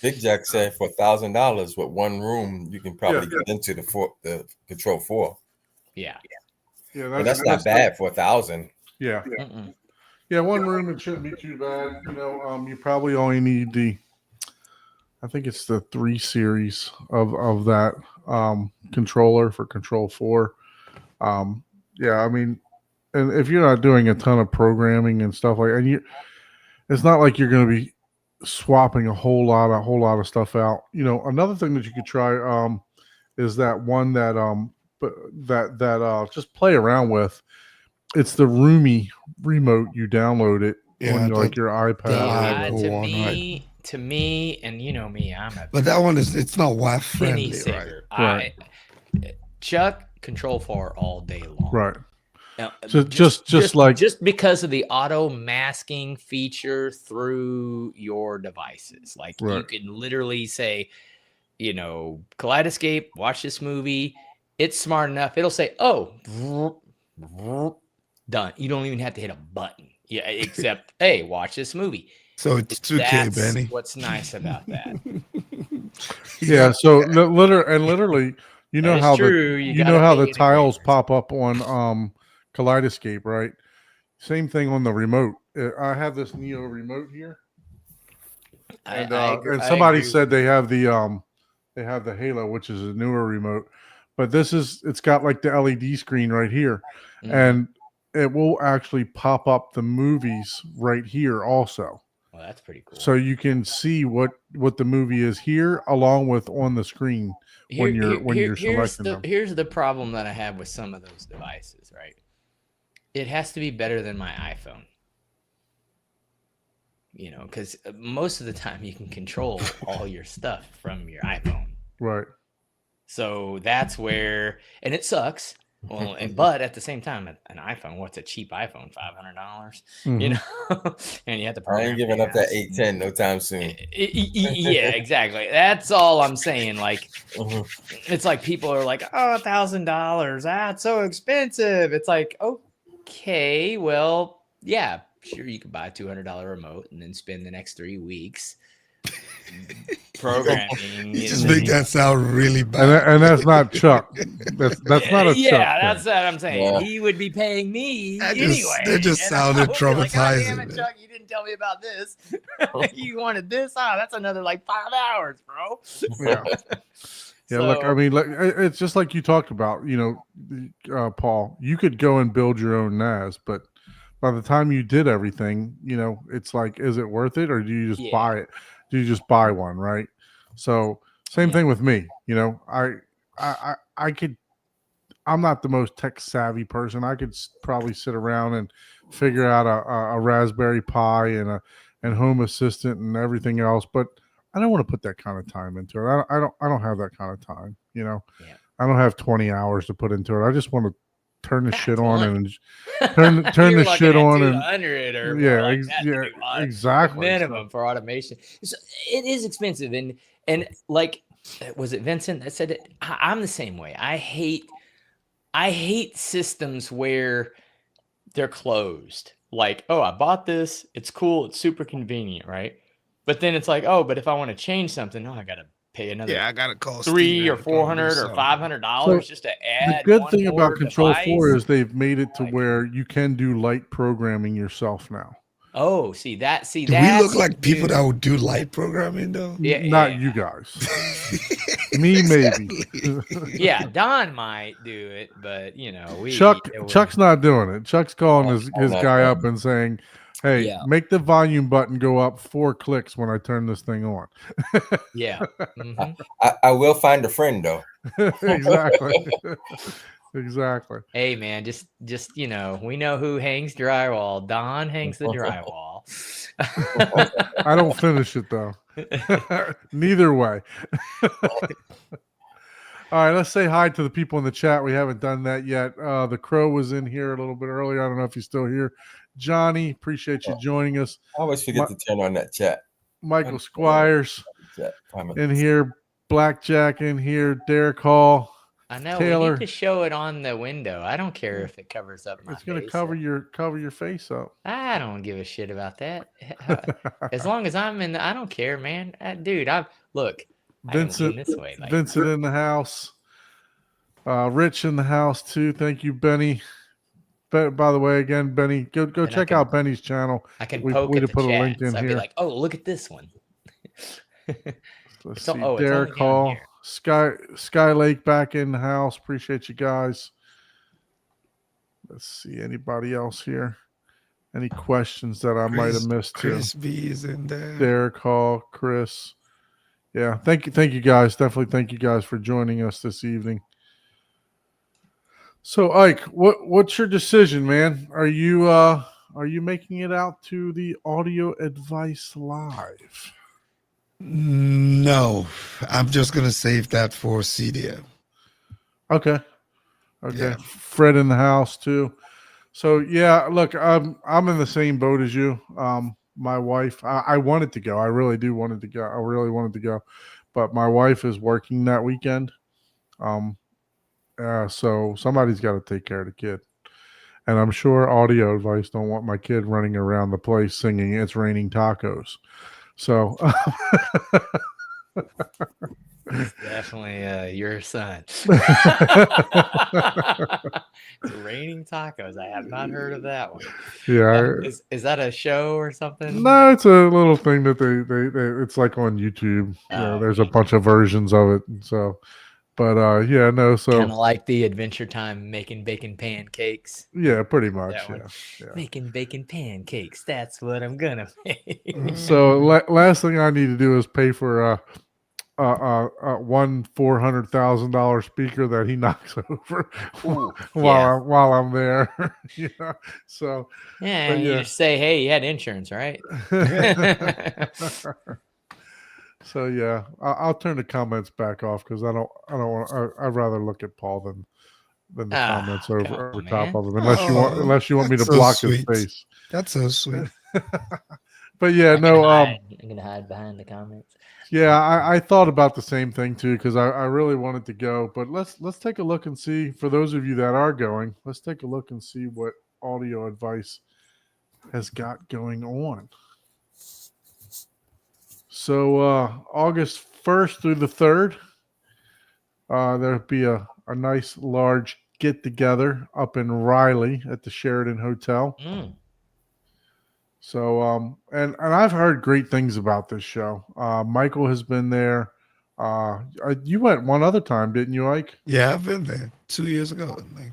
Big Jack said for $1,000 with one room, you can probably get into the Control 4. Yeah. Yeah. But that's not bad for 1,000. Yeah. Mm-mm. Yeah. One room, it shouldn't be too bad. You probably only need I think it's the 3 series of that controller for Control 4. Yeah, I mean, and if you're not doing a ton of programming and stuff it's not like you're going to be swapping a whole lot of stuff out. Another thing that you could try is that one that just play around with. It's the Roomy remote. You download it on your iPad. To me, and me, I'm a But that one it's not wife penny friendly, saver. Right. Chuck, Control 4 all day long. Right. Now, So just because of the auto masking feature through your devices, like you can literally say, Kaleidoscape, watch this movie. It's smart enough. It'll say, "Oh, done." You don't even have to hit a button. Yeah, except, hey, watch this movie. So it's 2K, That's Benny. what's nice about that. Yeah. So literally, how true. how the tiles pop up on Kaleidoscape, right? Same thing on the remote. I have this Neo remote here, and somebody said they have the Halo, which is a newer remote, but it's got like the LED screen right here, and it will actually pop up the movies right here also. Well, that's pretty cool. So you can see what the movie is here, along with on the screen when you're selecting them. Here's the problem that I have with some of those devices, right? It has to be better than my iPhone. Because most of the time you can control all your stuff from your iPhone. Right. So that's where, and it sucks. Well, but at the same time, an iPhone, what's a cheap iPhone? $500, and you have to. I ain't giving up that 810 no time soon. Yeah, exactly. That's all I'm saying. Like, it's like people are like, "Oh, $1,000, that's so expensive." It's like, okay, well, yeah, sure, you could buy a $200 remote and then spend the next 3 weeks programming. You just make that sound really bad. And that's not Chuck. That's not a Chuck. Yeah, that's what I'm saying. Yeah. He would be paying me anyway. That just sounded traumatizing. Like, damn it, Chuck, you didn't tell me about this. You wanted this? That's another like 5 hours, bro. Yeah. Yeah, look, I mean, it's just like you talked about, Paul, you could go and build your own NAS, but by the time you did everything, it's like, is it worth it, or do you just buy it? Do you just buy one, right? So same thing with me. I'm not the most tech savvy person. I could probably sit around and figure out a Raspberry Pi and and Home Assistant and everything else, but I don't want to put that kind of time into it. I don't have that kind of time. You know, Yeah. I don't have 20 hours to put into it. I just want to turn the shit on 20. and turn You're the looking shit at on and 200 or yeah, more like that to do exactly. minimum for automation. So it is expensive, and like, was it Vincent that said it? I'm the same way. I hate systems where they're closed. Like, oh, I bought this. It's cool. It's super convenient, right? But then it's like, oh, but if I want to change something, I gotta pay another Yeah, I gotta call $300 Steven or to come do $400 or something. $500 just to The add good one thing more about Control 4 device. is they've made it to Like- where you can do light programming yourself now. Oh, see that? See Do we that? look like people that would do light programming though? Yeah, Not yeah. you guys. Me, maybe. Exactly. Yeah, Don might do it, but you know, Chuck's not doing it. Chuck's calling his I'm not guy doing up and saying, "Hey, Yeah. make the volume button go up 4 clicks when I turn this thing on." Yeah. Mhm. I will find a friend though. Exactly. Exactly. Hey man, just you know, we know who hangs drywall. Don hangs the drywall. I don't finish it though. Neither way. All right, let's say hi to the people in the chat. We haven't done that yet. The Crow was in here a little bit earlier. I don't know if he's still here. Johnny, appreciate you joining us. I always forget to turn on that chat. Michael Squires Chat comment. in here. Blackjack in here. Derek Hall. I know Taylor. we need to show it on the window. I don't care if it covers up my It's going to face. cover your face up. I don't give a shit about that. As long as I'm in, I don't care, man. Dude, look. I can lean Vincent, this way, like, Vincent in the house. Rich in the house too. Thank you, Benny. By the way, again, Benny, go And check out Benny's channel. I can we- poke we at to the put a link chats. in I'd be here. like, oh, look at this one. Let's It's see. it's only Derek down Hall, here. Sky Lake back in the house. Appreciate you guys. Let's see. Anybody else here? Any questions that I might have missed too? Chris B is in there. Derek Hall, Chris. Yeah, thank you guys. Definitely thank you guys for joining us this evening. So Ike, what's your decision, man? Are you making it out to the Audio Advice Live? No, I'm just gonna save that for CDM. Okay. Yeah. Fred in the house too. So yeah, look, I'm in the same boat as you. My wife, I wanted to go. I really do wanted to go. I really wanted to go, but my wife is working that weekend. So somebody's got to take care of the kid, and I'm sure Audio Advice don't want my kid running around the place singing "It's Raining Tacos." So. It's definitely your son. It's raining tacos. I have not heard of that one. Yeah. Is that a show or something? No, it's a little thing that they it's like on YouTube. Oh, There's a bunch of versions of it. So, but yeah, no. So kind of like the Adventure Time making bacon pancakes. yeah, pretty much. That one. Yeah. Making bacon pancakes. That's what I'm gonna make. So last thing I need to do is pay for one $400,000 speaker that he knocks over Ooh, while I'm there. Yeah. So yeah, but and you yeah. just say, "Hey, you had insurance, right?" So yeah, I'll turn the comments back off because I don't want. I'd rather look at Paul than the comments come over on, top man. of him. Unless you want me to that's so block sweet. his face. That's so sweet. But yeah, I'm no. gonna hide behind the comments. Yeah, I thought about the same thing too because I really wanted to go. But let's take a look and see. For those of you that are going, let's take a look and see what Audio Advice has got going on. So August 1st through the 3rd, there'll be a nice large get together up in Raleigh at the Sheridan Hotel. Mm. So and I've heard great things about this show. Michael has been there. You went one other time, didn't you, Ike? Yeah, I've been there 2 years ago. I think.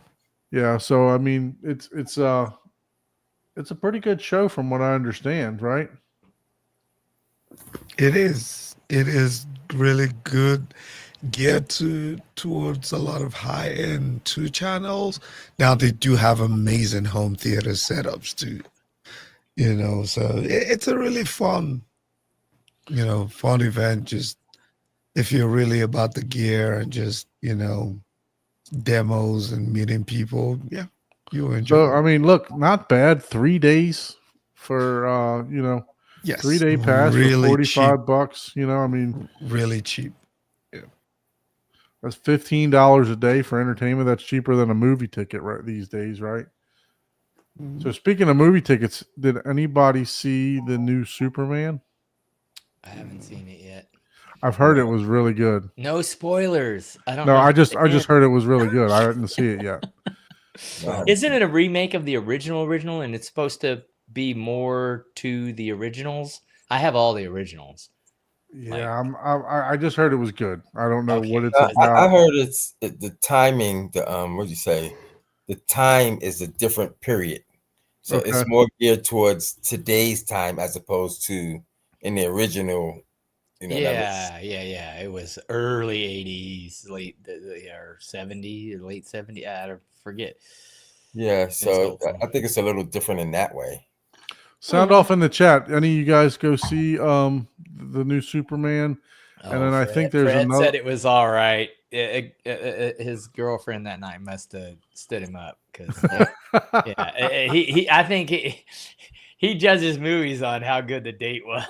Yeah. So I mean, it's a pretty good show from what I understand, right? It is. It is really good. Geared towards a lot of high end 2 channels. Now they do have amazing home theater setups too. So it's a really fun, fun event. Just if you're really about the gear and just, demos and meeting people, yeah, you'll enjoy So I it. mean, look, not bad. 3 days for Yes, 3-day pass for really cheap, $45. I mean, really cheap. that's $15 a day for entertainment. That's cheaper than a movie ticket right these days, right? So speaking of movie tickets, did anybody see the new Superman? I haven't seen it yet. I've heard it was really good. No spoilers. I don't No, know. I just heard it was really good. I didn't see it yet. Isn't it a remake of the original, and it's supposed to be more to the originals? I have all the originals. Yeah, I just heard it was good. I don't know Okay. what it's I about. heard the timing. What do you say? The time is a different period, so Okay. it's more geared towards today's time as opposed to in the original. That Yeah. It was early 80s, late or 70s, late 70s. I forget. Yeah, so hopeful. I think it's a little different in that way. Sound off in the chat. Any of you guys go see the new Superman? And then I think there's Fred another. said it was all right. His girlfriend that night must have stood him up because I think he judges movies on how good the date was.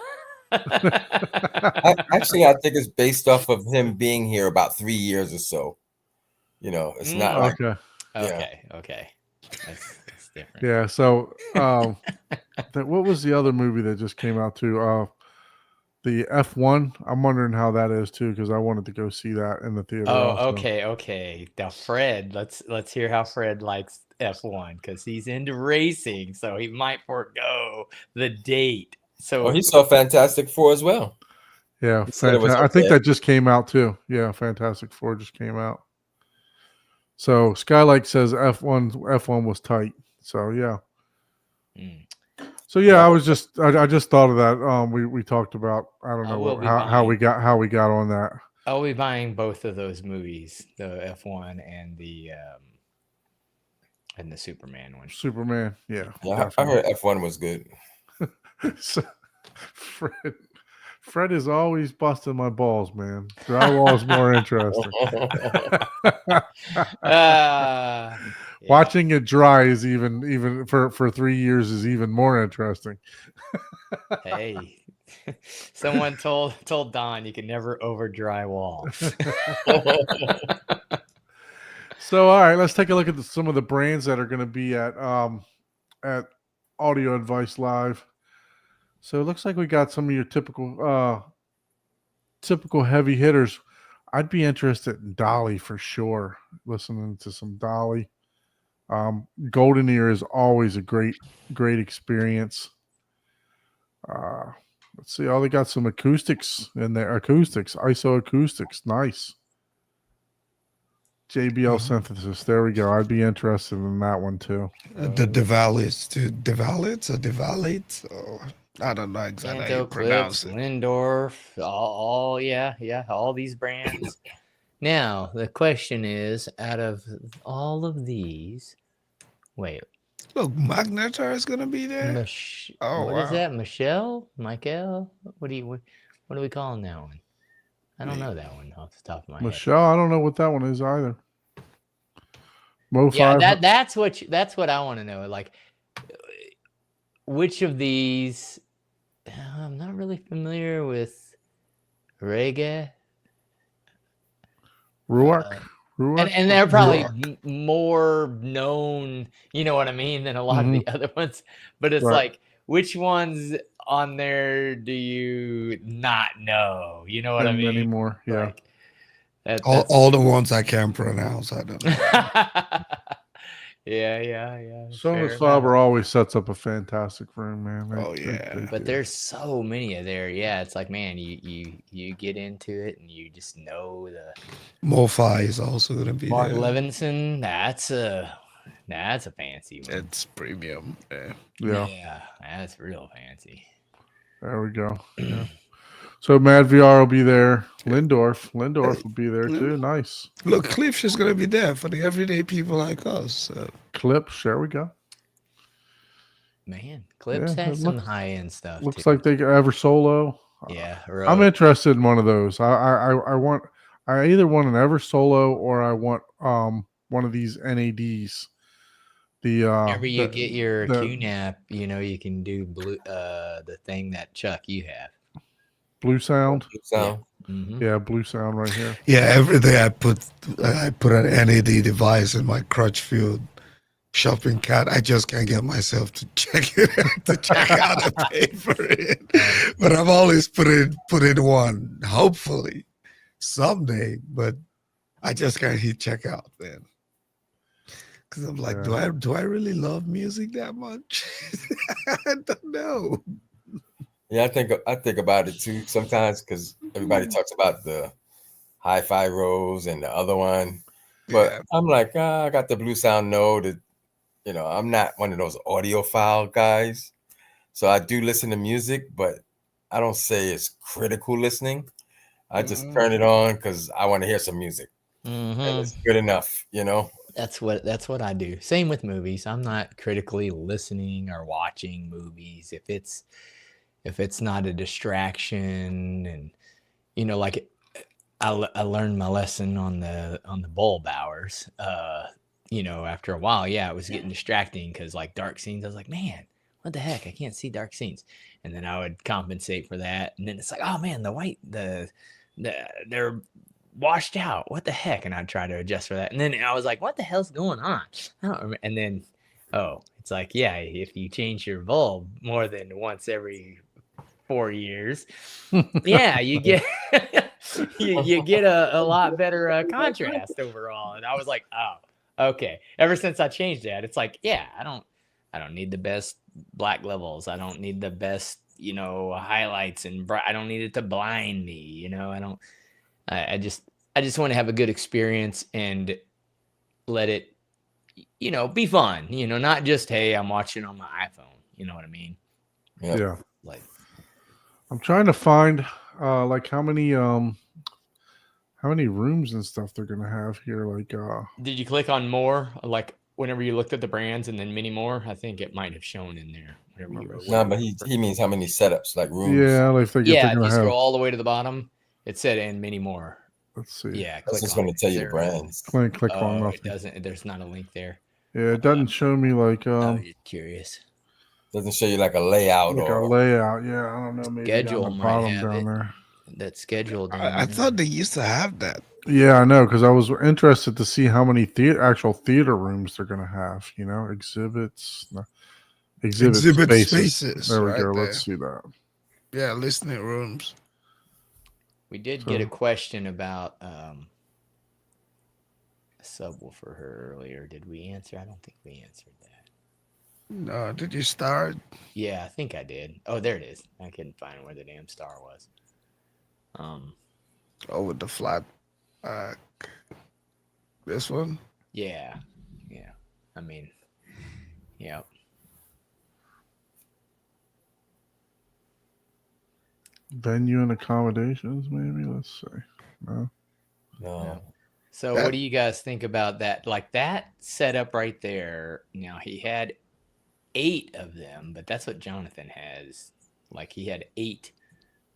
Actually, I think it's based off of him being here about 3 years or so. It's not like Okay. That's different. Yeah. So, what was the other movie that just came out too? The F1. I'm wondering how that is too because I wanted to go see that in the theater. Oh, also. okay. Now, Fred, let's hear how Fred likes F1 because he's into racing, so he might forego the date. So he saw Fantastic Four as well. Yeah, said it was I think okay. that just came out too. Yeah, Fantastic Four just came out. So Skylight says F1 was tight. So yeah. So yeah, I just thought of that. We talked about I don't know how we got on that. I'll be buying both of those movies, the F1 and the Superman one. Superman, yeah. I heard F1 was good. So, Fred is always busting my balls, man. Drywall is more interesting. Watching it dry is even for 3 years is even more interesting. Hey, someone told Don you can never over drywall. So all right, let's take a look at some of the brands that are going to be at Audio Advice Live. So it looks like we got some of your typical heavy hitters. I'd be interested in Dolly for sure. Listening to some Dolly. Golden Ear is always a great experience. Let's see. Oh, they got some acoustics in there. ISO acoustics. Nice. JBL synthesis. There we go. I'd be interested in that one too. The Devalites, or I don't know exactly how you pronounce it. Lindorf, all these brands. Now the question is, out of all of these, wait. Look, Magnetar is gonna be there. What is that? Michael? What are we calling that one? I don't know that one off the top of my head. Michelle, I don't know what that one is either. That's what I want to know. Like, which of these? I'm not really familiar with Rega. Ruark. And they're probably more known, you know what I mean, than a lot of the other ones. But it's like, which ones on there do you not know? You know what I mean? Anymore, yeah. Like, all the ones I can't pronounce, I don't know. Yeah. Sonus Faber always sets up a fantastic room, man. But there's so many of there. Yeah, it's like, man, you get into it and you just know the Mofi is also gonna be Mark there. Levinson. That's a fancy one. It's premium. Yeah, that's real fancy. There we go. Yeah. So Mad VR will be there. Lindorf will be there too. Nice. Look, Clips is going to be there for the everyday people like us. Clips, there we go. man, Clips Yeah, has it some looks- high end stuff. Looks too. like they ever solo. Yeah, I'm really. interested in one of those. I want. I either want an ever solo or I want one of these NADs. The Whenever you the- get your the QNAP, you can do the thing that Chuck you have. Blue Sound. So Mhm. Yeah, Blue Sound right here. Yeah, every day I put an NAD device in my Crutchfield shopping cart. I just can't get myself to check it to check out and pay for it. But I've always put in one, hopefully someday. But I just can't hit checkout then. Because I'm like, Yeah. do I really love music that much? I don't know. yeah, I think about it too sometimes because everybody talks about the Hi-Fi Rose and the other one, but Yeah. I'm like, I got the Blue Sound Node. I'm not one of those audiophile guys, so I do listen to music, but I don't say it's critical listening. I just turn it on because I want to hear some music, and Mhm. it's good enough. That's what I do. Same with movies. I'm not critically listening or watching movies if it's not a distraction, and like I learned my lesson on the bulb hours. After a while, yeah, it was getting distracting because like dark scenes, I was like, man, what the heck? I can't see dark scenes. And then I would compensate for that. And then it's like, oh man, they're washed out. What the heck? And I'd try to adjust for that. And then I was like, what the hell's going on? I don't remember. And then, it's like, yeah, if you change your bulb more than once every 4 years, yeah, you get you get a lot better contrast overall. And I was like, oh, okay. Ever since I changed that, it's like, yeah, I don't need the best black levels. I don't need the best, highlights and I don't need it to blind me. I just want to have a good experience and let it, be fun. Not just, hey, I'm watching on my iPhone. You know what I mean? Yeah. Like, I'm trying to find like how many rooms and stuff they're gonna have here. Like did you click on more? Like whenever you looked at the brands and then many more, I think it might have shown in there. Whatever you wrote. No, but he means how many setups, like rooms. yeah, like if Yeah, they're if gonna you have. scroll all the way to the bottom, it said and many more. Let's see. Yeah, That's click just on going to it. tell Is you the there a- brands. Click on Oh, nothing. it doesn't. There's not a link there. Yeah, it doesn't show me like I was just curious. Doesn't show you like a layout like a or layout. Yeah, I don't know. Maybe Schedule down the might bottom have down it. there. That schedule down I there. thought they used to have that. Yeah, I know because I was interested to see how many actual theater rooms they're gonna have. Exhibits, Exhibit spaces. spaces, There we right go. there. Let's see that. Yeah, listening rooms. We did get a So- question about a subwoofer her earlier. Did we answer? I don't think we answered that. No, did you start? Yeah, I think I did. Oh, there it is. I couldn't find where the damn star was. Oh, with the flat this one? Yeah. I mean, yeah. Venue and accommodations, maybe. Let's see. No. no. So what do you guys think about that? Like that setup right there. Now he had 8 of them, but that's what Jonathan has. Like he had 8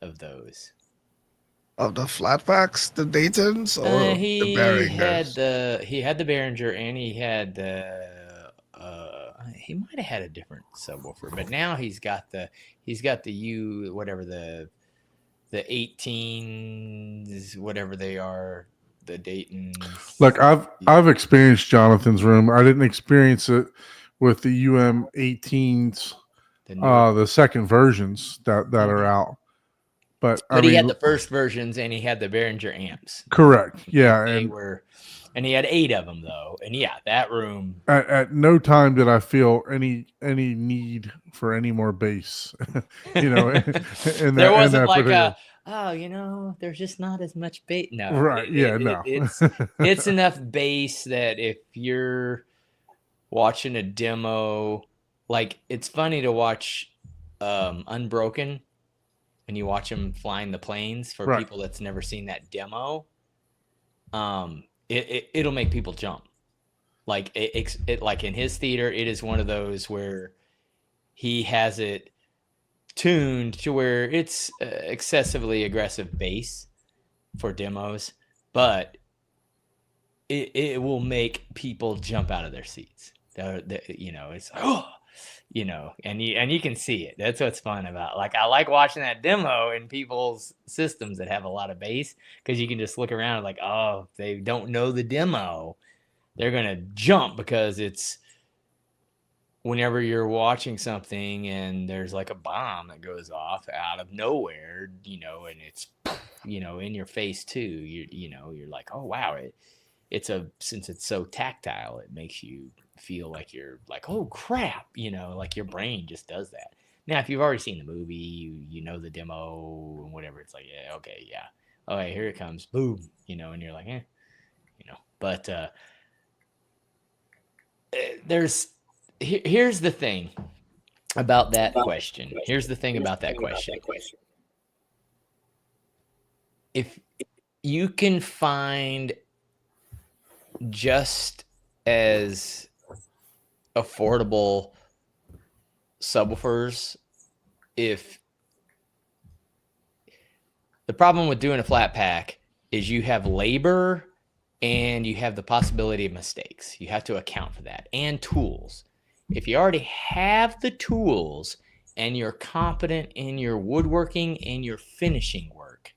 of those. Of the flatbacks, the Daytons, or the Behringers? He had the Behringer and he had the he might have had a different subwoofer, but now he's got the whatever the 18s, whatever they are, the Dayton. Look, I've experienced Jonathan's room. I didn't experience it with the UM18s, the second versions that are out. But he had the first versions and he had the Behringer amps. Correct. Yeah, and he had 8 of them though. And yeah, that room. At no time did I feel any need for any more bass. There wasn't like there's just not as much bass. No, right? No. It's enough bass that if you're watching a demo, like it's funny to watch Unbroken. And you watch him flying the planes for people that's never seen that demo, it'll make people jump. Like it like in his theater, it is one of those where he has it tuned to where it's excessively aggressive bass for demos, but it will make people jump out of their seats. It's and you can see it. That's what's fun about. Like, I like watching that demo in people's systems that have a lot of bass, because you can just look around and like, oh, if they don't know the demo, they're gonna jump, because it's whenever you're watching something and there's like a bomb that goes off out of nowhere, and it's in your face too. You're like, oh wow, since it's so tactile, it makes you feel like you're like, oh crap, like your brain just does that. Now, if you've already seen the movie, you know the demo and whatever, it's like, yeah, okay, yeah, okay, here it comes, boom, and you're like, but here's the thing about that question. Here's the thing about that question. If you can find just as affordable subwoofers, if the problem with doing a flat pack is you have labor and you have the possibility of mistakes, you have to account for that, and tools. If you already have the tools and you're competent in your woodworking and your finishing work,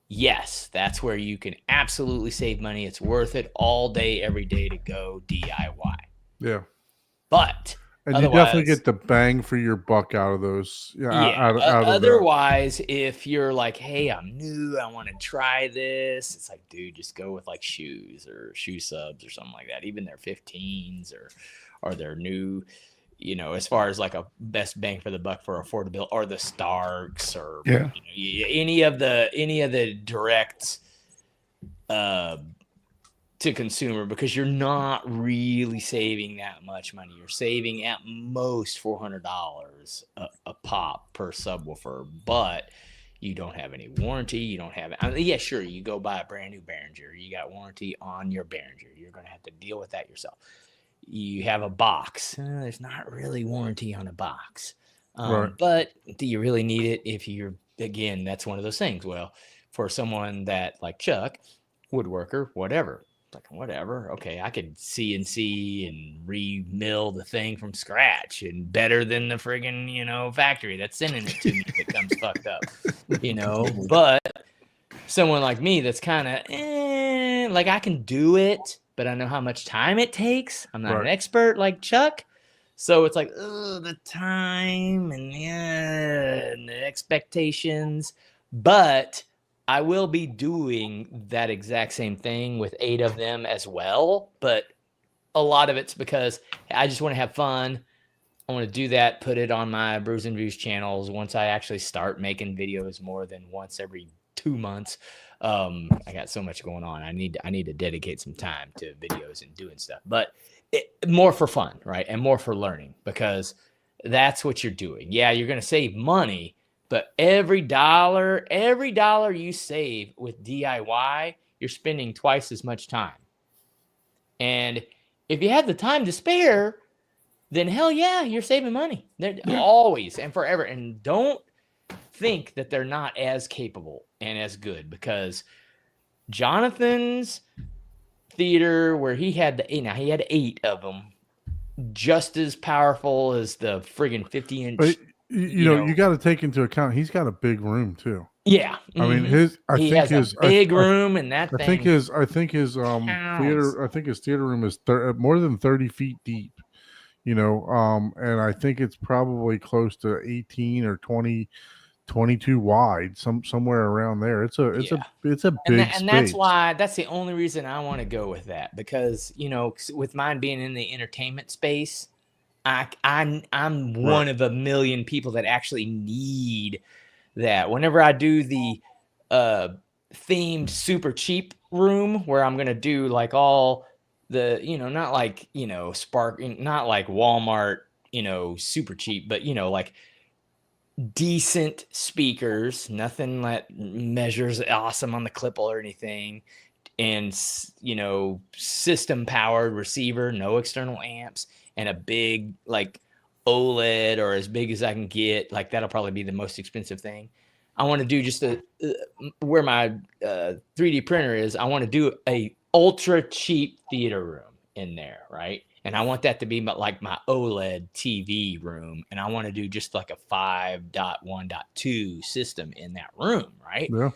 yes, that's where you can absolutely save money. It's worth it all day, every day to go DIY. Yeah. But and you definitely get the bang for your buck out of those. Otherwise, if you're like, hey, I'm new, I want to try this, it's like, dude, just go with like shoes or shoe subs or something like that. Even their 15s or their new, as far as like a best bang for the buck for affordability, or the Starks, or any of the direct to consumer, because you're not really saving that much money. You're saving at most $400 a pop per subwoofer, but you don't have any warranty. You don't have, sure, you go buy a brand new Behringer, you got warranty on your Behringer. You're going to have to deal with that yourself. You have a box. There's not really warranty on a box. Right. But do you really need it if you're, again, that's one of those things. Well, for someone that like Chuck, woodworker, whatever, okay, I could CNC and re-mill the thing from scratch and better than the friggin', factory that's sending it to me if it comes fucked up, But someone like me that's kind of, like, I can do it, but I know how much time it takes. I'm not an expert like Chuck. So it's like, the time and the expectations. But I will be doing that exact same thing with 8 of them as well. But a lot of it's because I just want to have fun. I want to do that, put it on my Brews and Views channels once I actually start making videos more than once every 2 months. I got so much going on. I need to dedicate some time to videos and doing stuff, but more for fun, right? And more for learning, because that's what you're doing. Yeah, you're going to save money, but every dollar you save with DIY, you're spending twice as much time. And if you have the time to spare, then hell yeah, you're saving money. They're always and forever. And don't think that they're not as capable and as good, because Jonathan's theater, where he had he had 8 of them, just as powerful as the friggin' 50-inch. But you got to take into account he's got a big room too. Yeah, I mean he has a big room, and that I think his theater room is more than 30 feet deep. And I think it's probably close to 18 or 22 wide, somewhere around there. It's a big space. And that's the only reason I want to go with that, because with mine being in the entertainment space, I'm one of a million people that actually need that. Whenever I do the themed super cheap room, where I'm gonna do like all the not like Spark, not like Walmart super cheap, but like decent speakers, nothing that measures awesome on the clip or anything, and system powered receiver, no external amps, and a big like OLED or as big as I can get. Like that'll probably be the most expensive thing. I want to do just where my 3D printer is. I want to do a ultra cheap theater room in there, right? And I want that to be like my OLED TV room, and I want to do just like a 5.1.2 system in that room, right? Yeah.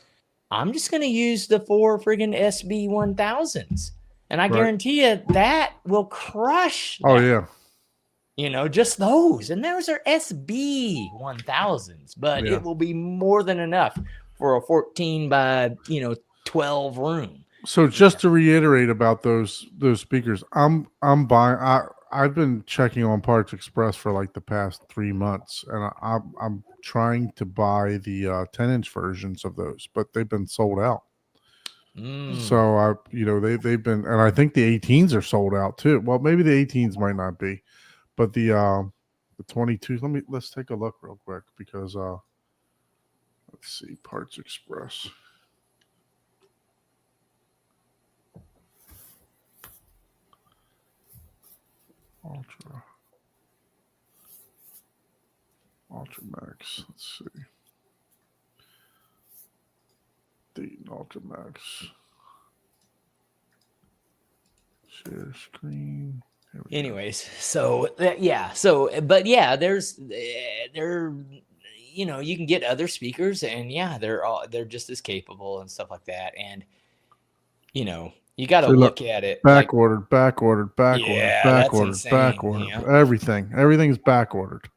I'm just gonna use the 4 friggin' SB1000s, and I Right. guarantee you that will crush. Oh that. yeah. You know, just those. And those are SB 1000s, but Yeah. it will be more than enough for a 14 by, 12 room. So just to reiterate about those speakers, I'm buying. I've been checking on Parts Express for like the past 3 months, and I'm trying to buy the 10-inch versions of those, but they've been sold out. So they've been, and I think the 18s are sold out too. Well, maybe the 18s might not be, but the 22s. Let's take a look real quick because let's see, Parts Express. Ultra Max. Let's see. Dayton Ultra Max. Share screen. Anyways, so there's you can get other speakers, and they're just as capable and stuff like that, and you got to look at it back ordered. Yeah, that's insane, yeah. Everything's back ordered.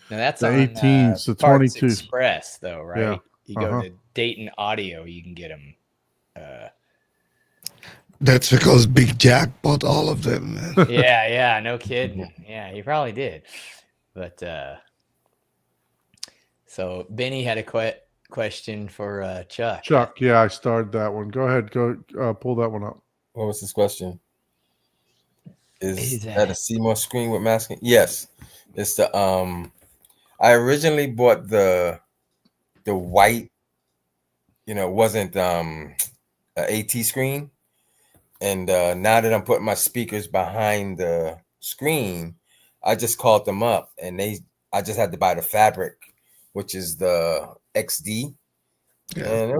Now that's the on 18s, the Parts 22s. Express though, right? Yeah. You go to Dayton Audio, you can get them. That's because Big Jack bought all of them, man. Yeah, no kidding. Yeah, he probably did. But so Benny had a question for Chuck. Chuck, yeah, I started that one. Go ahead, pull that one up. What was his question? Is that a CMOS screen with masking? Yes, it's the I originally bought the white, it wasn't an AT screen, and now that I'm putting my speakers behind the screen, I just called them up, and I just had to buy the fabric, which is the XD, and it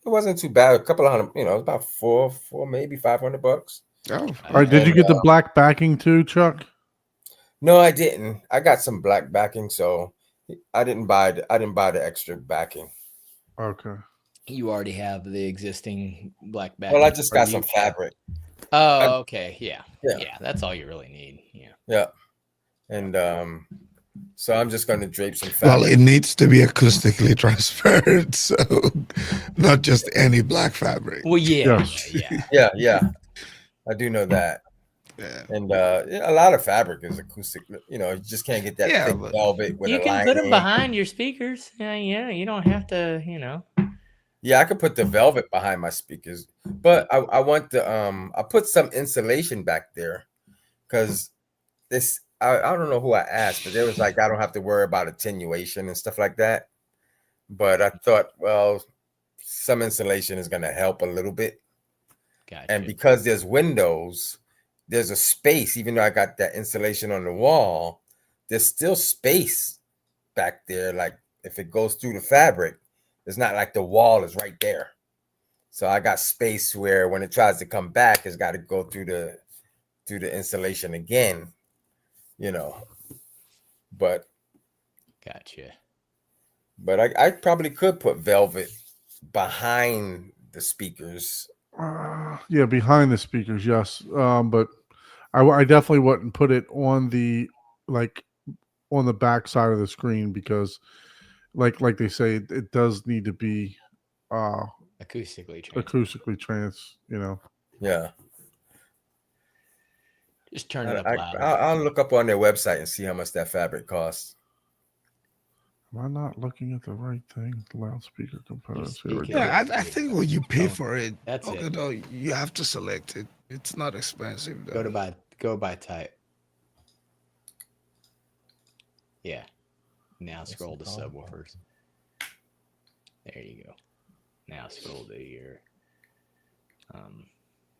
wasn't too bad. A couple of hundred, about four maybe $500. Oh, all right. Did you get the black backing too, Chuck? No, I didn't. I got some black backing, so I didn't buy the extra backing. Okay. You already have the existing black backing. Well, I just got some fabric. Oh, okay. Yeah. That's all you really need. Yeah. And so I'm just going to drape some fabric. Well, it needs to be acoustically transferred, so not just any black fabric. Well, yeah. Yeah. I do know that. Yeah. And a lot of fabric is acoustic. You just can't get that thick velvet with you a can line put them in. behind your speakers. Yeah, you don't have to, Yeah, I could put the velvet behind my speakers, but I want the I put some insulation back there because this I don't know who I asked, but they was like I don't have to worry about attenuation and stuff like that. But I thought, well, some insulation is going to help a little bit. Gotcha. And because there's windows, there's a space. Even though I got that insulation on the wall, there's still space back there. Like if it goes through the fabric, it's not like the wall is right there. So I got space where when it tries to come back, it's got to go through the insulation again, But gotcha. But I probably could put velvet behind the speakers. Yeah, behind the speakers, yes. But I definitely wouldn't put it on the on the back side of the screen because like they say it does need to be acoustically trans, Yeah. Just turn it up loud. I'll look up on their website and see how much that fabric costs. Am I not looking at the right thing? Loudspeaker components. Yeah, I think when you pay for it, that's it. No, you have to select it. It's not expensive though. Go by type. Yeah. Now scroll to subwoofers. There you go. Now scroll to your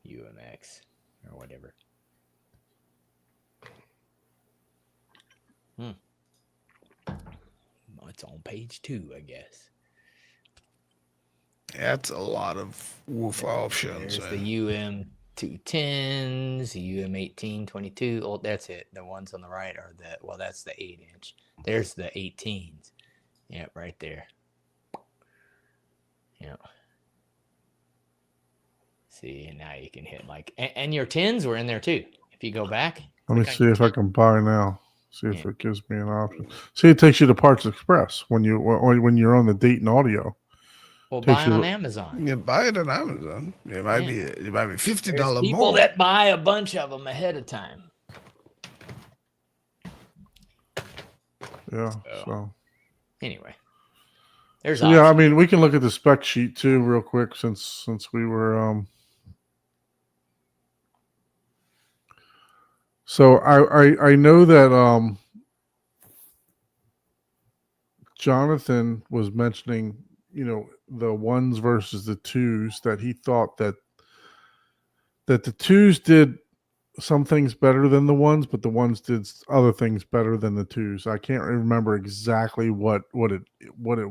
UMX or whatever. It's on page 2, I guess. That's a lot of woofer options. There's the Man. UM210s, the UM1822. Oh, that's it. The ones on the right are that's the 8-inch. There's the 18s. Yep, right there. Yep. See, and now you can hit and your 10s were in there too. If you go back. Let me see if I can buy now. See if it gives me an option. See, it takes you to Parts Express when you're on the Dayton Audio. Well, buy on Amazon. You buy it on Amazon. It might be $50 more. People that buy a bunch of them ahead of time. Yeah. So anyway, there's yeah. I mean, we can look at the spec sheet too, real quick, since we were. So I know that Jonathan was mentioning, the 1s versus the 2s, that he thought that the 2s did some things better than the 1s, but the 1s did other things better than the 2s. I can't remember exactly what it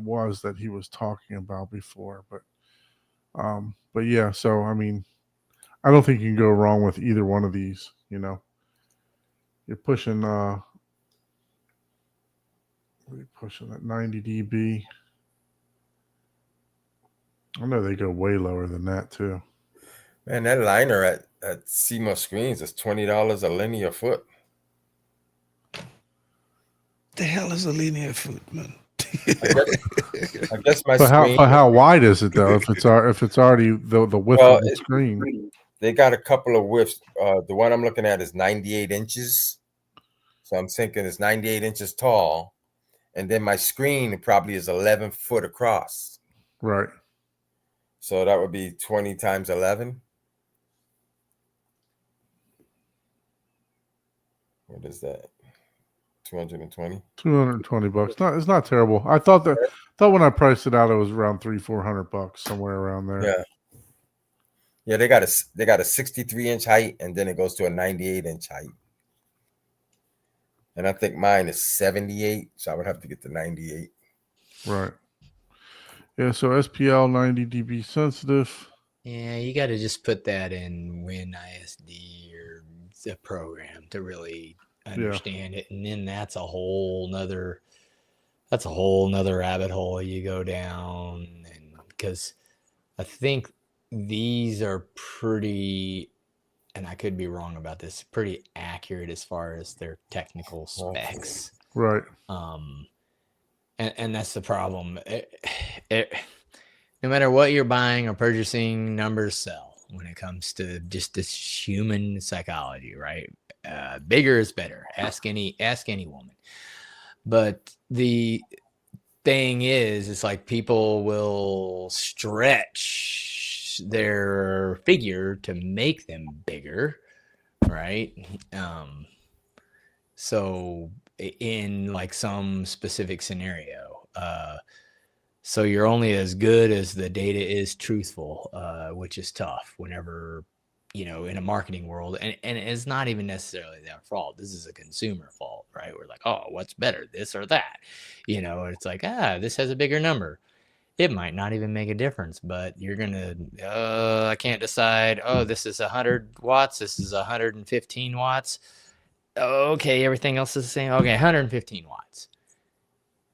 was that he was talking about before, but yeah. So I mean, I don't think you can go wrong with either one of these. You're pushing that 90 dB. I know they go way lower than that too. Man, that liner at SEMA Screens is $20 a linear foot. The hell is a linear foot, man? I guess my screen. But how wide is it though? If it's already the width of the screen. They got a couple of widths. The one I'm looking at is 98 inches. So I'm thinking it's 98 inches tall. And then my screen probably is 11 foot across. Right. So that would be 20 times 11. What is that? 220. $220. It's not terrible. I thought when I priced it out, it was around $300-400, somewhere around there. Yeah. Yeah, they got a 63-inch height, and then it goes to a 98-inch height. And I think mine is 78, so I would have to get the 98. Right. Yeah, so SPL 90 dB sensitive. Yeah, you got to just put that in WinISD or the program to really understand it, and then that's a whole nother rabbit hole you go down, and because I think these are pretty, and I could be wrong about this, pretty accurate as far as their technical specs. Right. And that's the problem. No matter what you're buying or purchasing, numbers sell when it comes to just this human psychology, right? Bigger is better. Ask any woman. But the thing is, it's like people will stretch their figure to make them bigger, right? So in like some specific scenario, so you're only as good as the data is truthful, which is tough whenever, in a marketing world, and it's not even necessarily their fault. This is a consumer fault, right? We're like, oh, what's better, this or that? It's like, this has a bigger number. It might not even make a difference, but you're gonna, I can't decide. Oh, this is 100 watts. This is 115 watts. Okay, everything else is the same. Okay, 115 watts.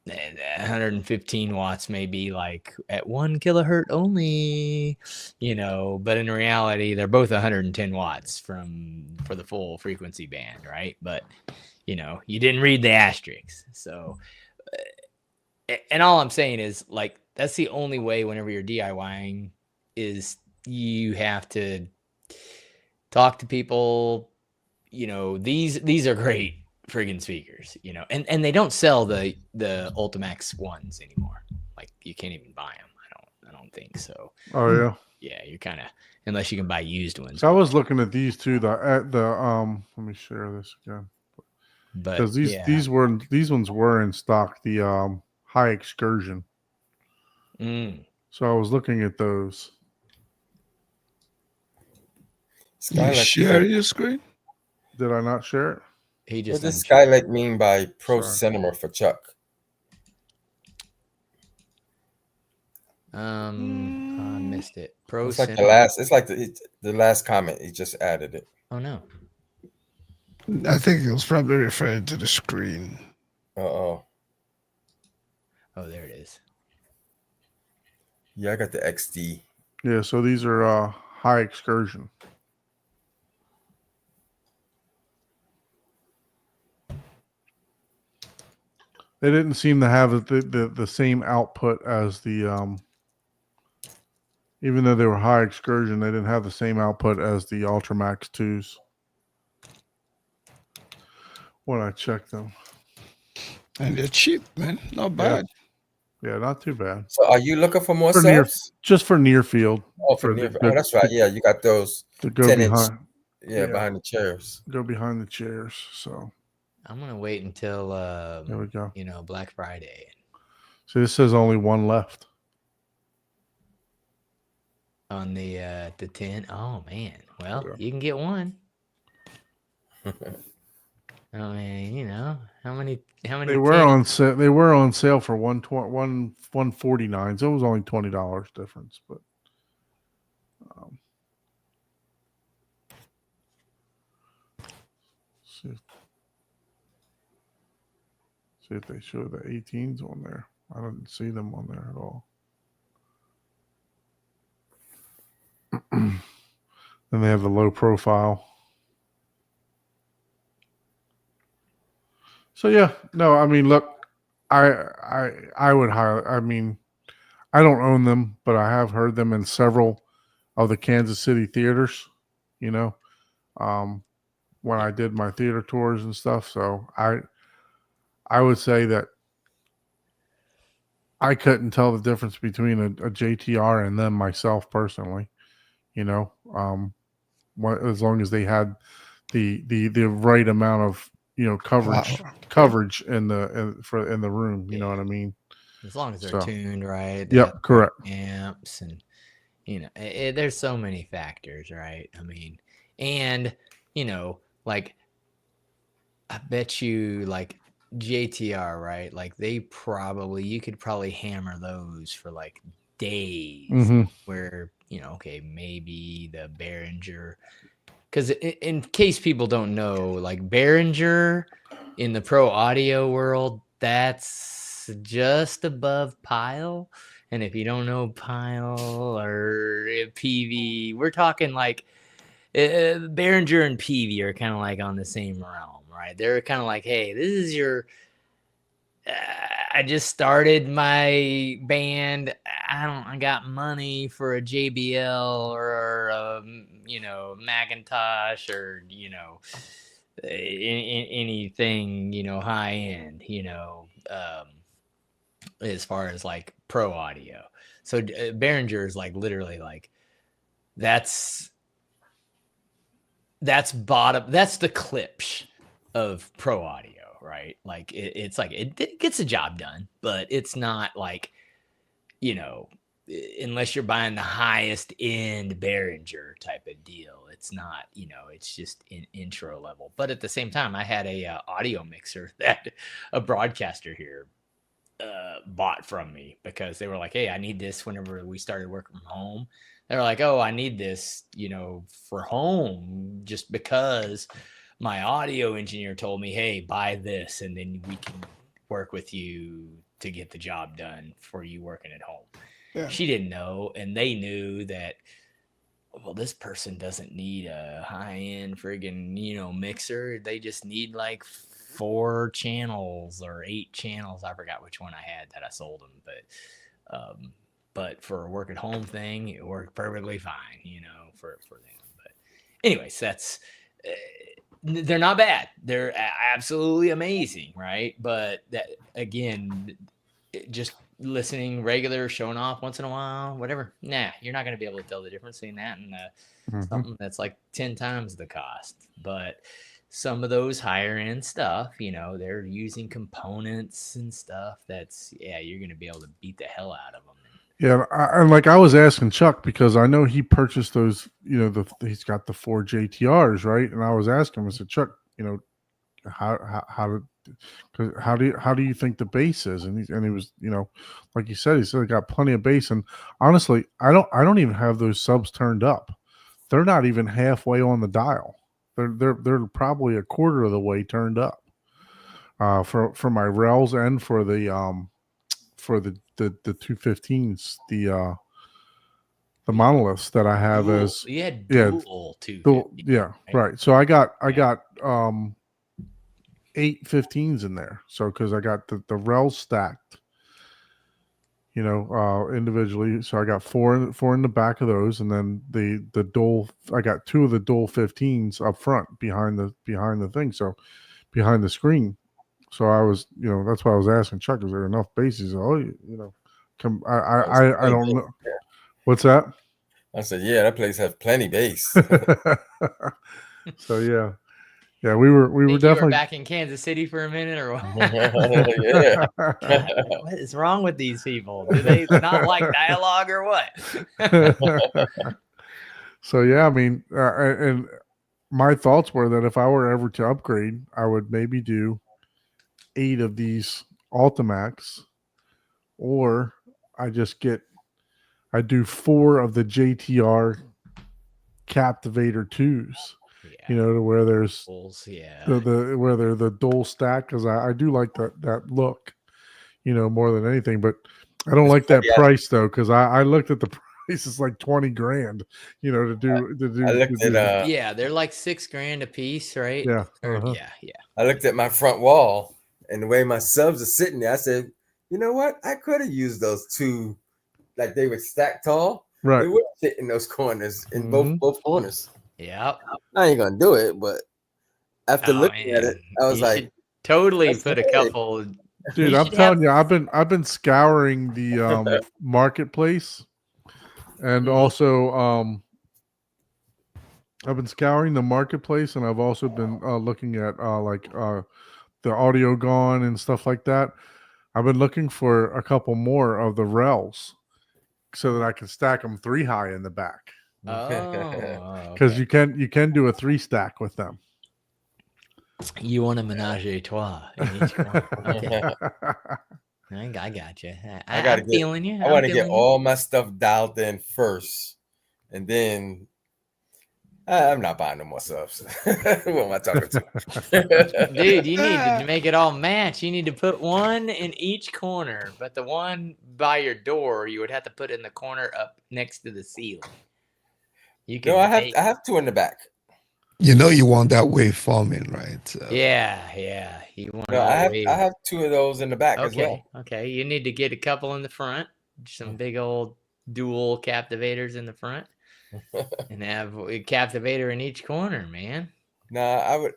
115 watts may be like at 1 kilohertz only, but in reality, they're both 110 watts for the full frequency band, right? But, you didn't read the asterisks. So, and all I'm saying is, like, that's the only way whenever you're DIYing is you have to talk to people. These are great friggin' speakers, and they don't sell the Ultimax ones anymore. Like, you can't even buy them. I don't think so. Oh yeah. Yeah, you're kind of, unless you can buy used ones. So I was looking at these two. Let me share this again. But because these ones were in stock. The High Excursion. So I was looking at those. You share your screen? Did I not share it? He What just does unchecked. Skylight mean by pro Sorry. cinema for Chuck? I missed it. Pro It's like the cinema. last. It's like the last comment. He just added it. Oh no. I think he was probably referring to the screen. Oh, Oh, there it is. yeah. I got the XD. Yeah, so these are high excursion. They didn't seem to have the same output as the even though they were high excursion, they didn't have the same output as the Ultramax 2s when I checked them. And they're cheap, man. Not bad. Yeah, not too bad. So, are you looking for more For near, subs? just for near field. Oh, for near. Oh, that's right. Yeah, you got those To go 10-inch. behind. Yeah, behind the chairs. Go behind the chairs. So I'm gonna wait until there we go. Black Friday. So this says only one left. On the 10. Oh man. Well, Yeah. you can get one. I mean, how many They were on sale. They were on sale for $149. So it was only $20 difference, but see if they show the 18s on there. I didn't see them on there at all. Then they have the low profile. So yeah, no, I mean, look, I would hire. I mean, I don't own them, but I have heard them in several of the Kansas City theaters. When I did my theater tours and stuff, so I would say that I couldn't tell the difference between a JTR and them myself personally. As long as they had the right amount of coverage in the room. You know what I mean? As long as they're tuned right. Yep, correct. Amps and there's so many factors, right? I mean, and like I bet you like JTR, right? Like you could probably hammer those for like days. Mm-hmm. Where okay, maybe the Behringer. Because in case people don't know, like Behringer in the pro audio world, that's just above Pile. And if you don't know Pile or PV, we're talking like Behringer and PV are kind of like on the same realm, right? They're kind of like, hey, this is your... I just started my band. I got money for a JBL or a, Macintosh or anything high end. As far as like pro audio. So Behringer is like literally like that's bottom. That's the Klipsch of pro audio. Right, like it's like it gets the job done, but it's not like unless you're buying the highest end Behringer type of deal, it's not it's just in intro level. But at the same time, I had a audio mixer that a broadcaster here bought from me because they were like, hey, I need this whenever we started working from home. They're like, oh, I need this for home just because my audio engineer told me, hey, buy this and then we can work with you to get the job done for you working at home. Yeah. She didn't know, and they knew that, well, this person doesn't need a high-end friggin', mixer. They just need like 4 channels or 8 channels. I forgot which one I had that I sold them, but for a work at home thing, it worked perfectly fine, for them. But anyways, that's... they're not bad. They're absolutely amazing, right? But that again, just listening regular, showing off once in a while, whatever. Nah, you're not going to be able to tell the difference between that and something that's like 10 times the cost. But some of those higher end stuff, they're using components and stuff that's you're going to be able to beat the hell out of them. Yeah, and like I was asking Chuck because I know he purchased those. He's got the 4 JTRs, right? And I was asking him, I said, Chuck, how do you think the bass is? And he was, like you said, he said he got plenty of bass. And honestly, I don't even have those subs turned up. They're not even halfway on the dial. They're probably a quarter of the way turned up. For my rails and for the 215s, the monoliths that I have Dual- as you had yeah, dual two. yeah, right. So I got 8 15s in there. So because I got the rails stacked, individually. So I got four in the back of those, and then the dual. I got 2 of the dual 15s up front behind the thing. So behind the screen. So I was, that's why I was asking Chuck, is there enough bases? Oh, come. I don't know. What's that? I said, yeah, that place has plenty bass. So yeah, we were Think you definitely were back in Kansas City for a minute, or what? Yeah. What is wrong with these people? Do they not like dialogue or what? So yeah, I mean, and my thoughts were that if I were ever to upgrade, I would maybe do 8 of these Ultimax, or I do 4 of the JTR Captivator 2s. Yeah. To where there's Bulls, yeah. the where they're the dual stack, because I do like that look, more than anything. But I don't like that price though, because I looked at the price. It's like 20 grand, to do. I looked at Yeah, they're like $6,000 a piece, right? Yeah, Yeah. I looked at my front wall and the way my subs are sitting there. I said, you know what? I could have used those 2, like they were stacked tall. right. They would fit in those corners, in both corners. Yep. I ain't gonna do it, but after Oh, looking at it, man. I was You like, should totally that's put a good. couple. Dude, You I'm should telling you, I've been scouring the marketplace, and Mhm. also I've been scouring the marketplace, and I've also been looking at the Audio Gone and stuff like that. I've been looking for a couple more of the Rels so that I can stack them 3 high in the back, Oh, because okay. you can do a 3 stack with them. You want a menage a trois in each corner. Okay. I got you. I'm feeling you. I want to get all my stuff dialed in first, and then I'm not buying no more subs. What am I talking to? Dude, you need to make it all match. You need to put one in each corner, but the one by your door, you would have to put in the corner up next to the ceiling. You can. No, I have 2 in the back. You want that waveforming, right? So. Yeah. You want No, I have 2 of those in the back as well. Okay. You need to get a couple in the front, some big old dual captivators in the front, and have a captivator in each corner, man. Nah, I would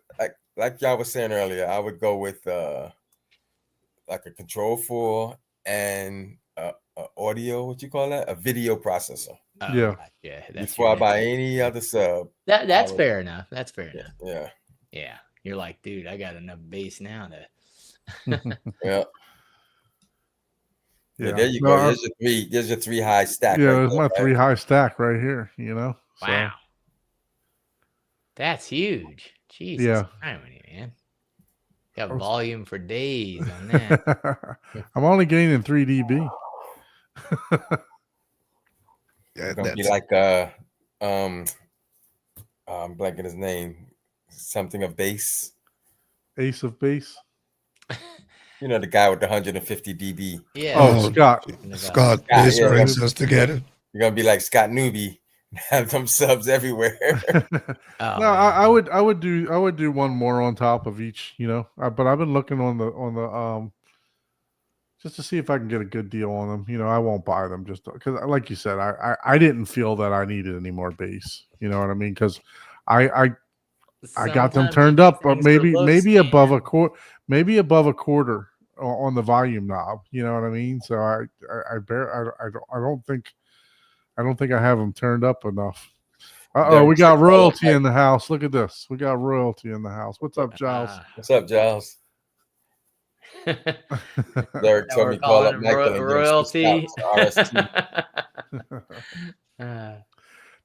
like y'all was saying earlier. I would go with like a Control 4 and a audio. What you call that? A video processor. Oh, Yeah. Yeah. Before I buy any other sub. That's fair enough. That's fair enough. Yeah. Yeah. You're like, dude, I got enough bass now to. Yeah. Yeah. There you go. There's your 3 high stack. Yeah, right there's there, my right? 3 high stack right here. So, Wow. That's huge. Jesus. Yeah. Irony, man. Got volume for days on that. I'm only gaining 3 dB. Yeah, It's gonna be that's like I'm blanking his name. Something of bass. Ace of bass. You know, the guy with the 150 dB. Yeah. Oh, Scott. Scott. Yeah, This yeah. brings us together. You're gonna be like Scott Newby, have them subs everywhere. Oh, No, I would do one more on top of each, but I've been looking on the just to see if I can get a good deal on them. I won't buy them just because, like you said, I didn't feel that I needed any more bass. You know what I mean? Because I got them sometimes turned you do up, but things for looks, maybe above man. maybe above a quarter on the volume knob. You know what I mean? So I don't think I have them turned up enough. Uh-oh, we got royalty in the house. Look at this. We got royalty in the house. What's up, Giles? What's up, Giles? Derek told me call up Michael and royalty.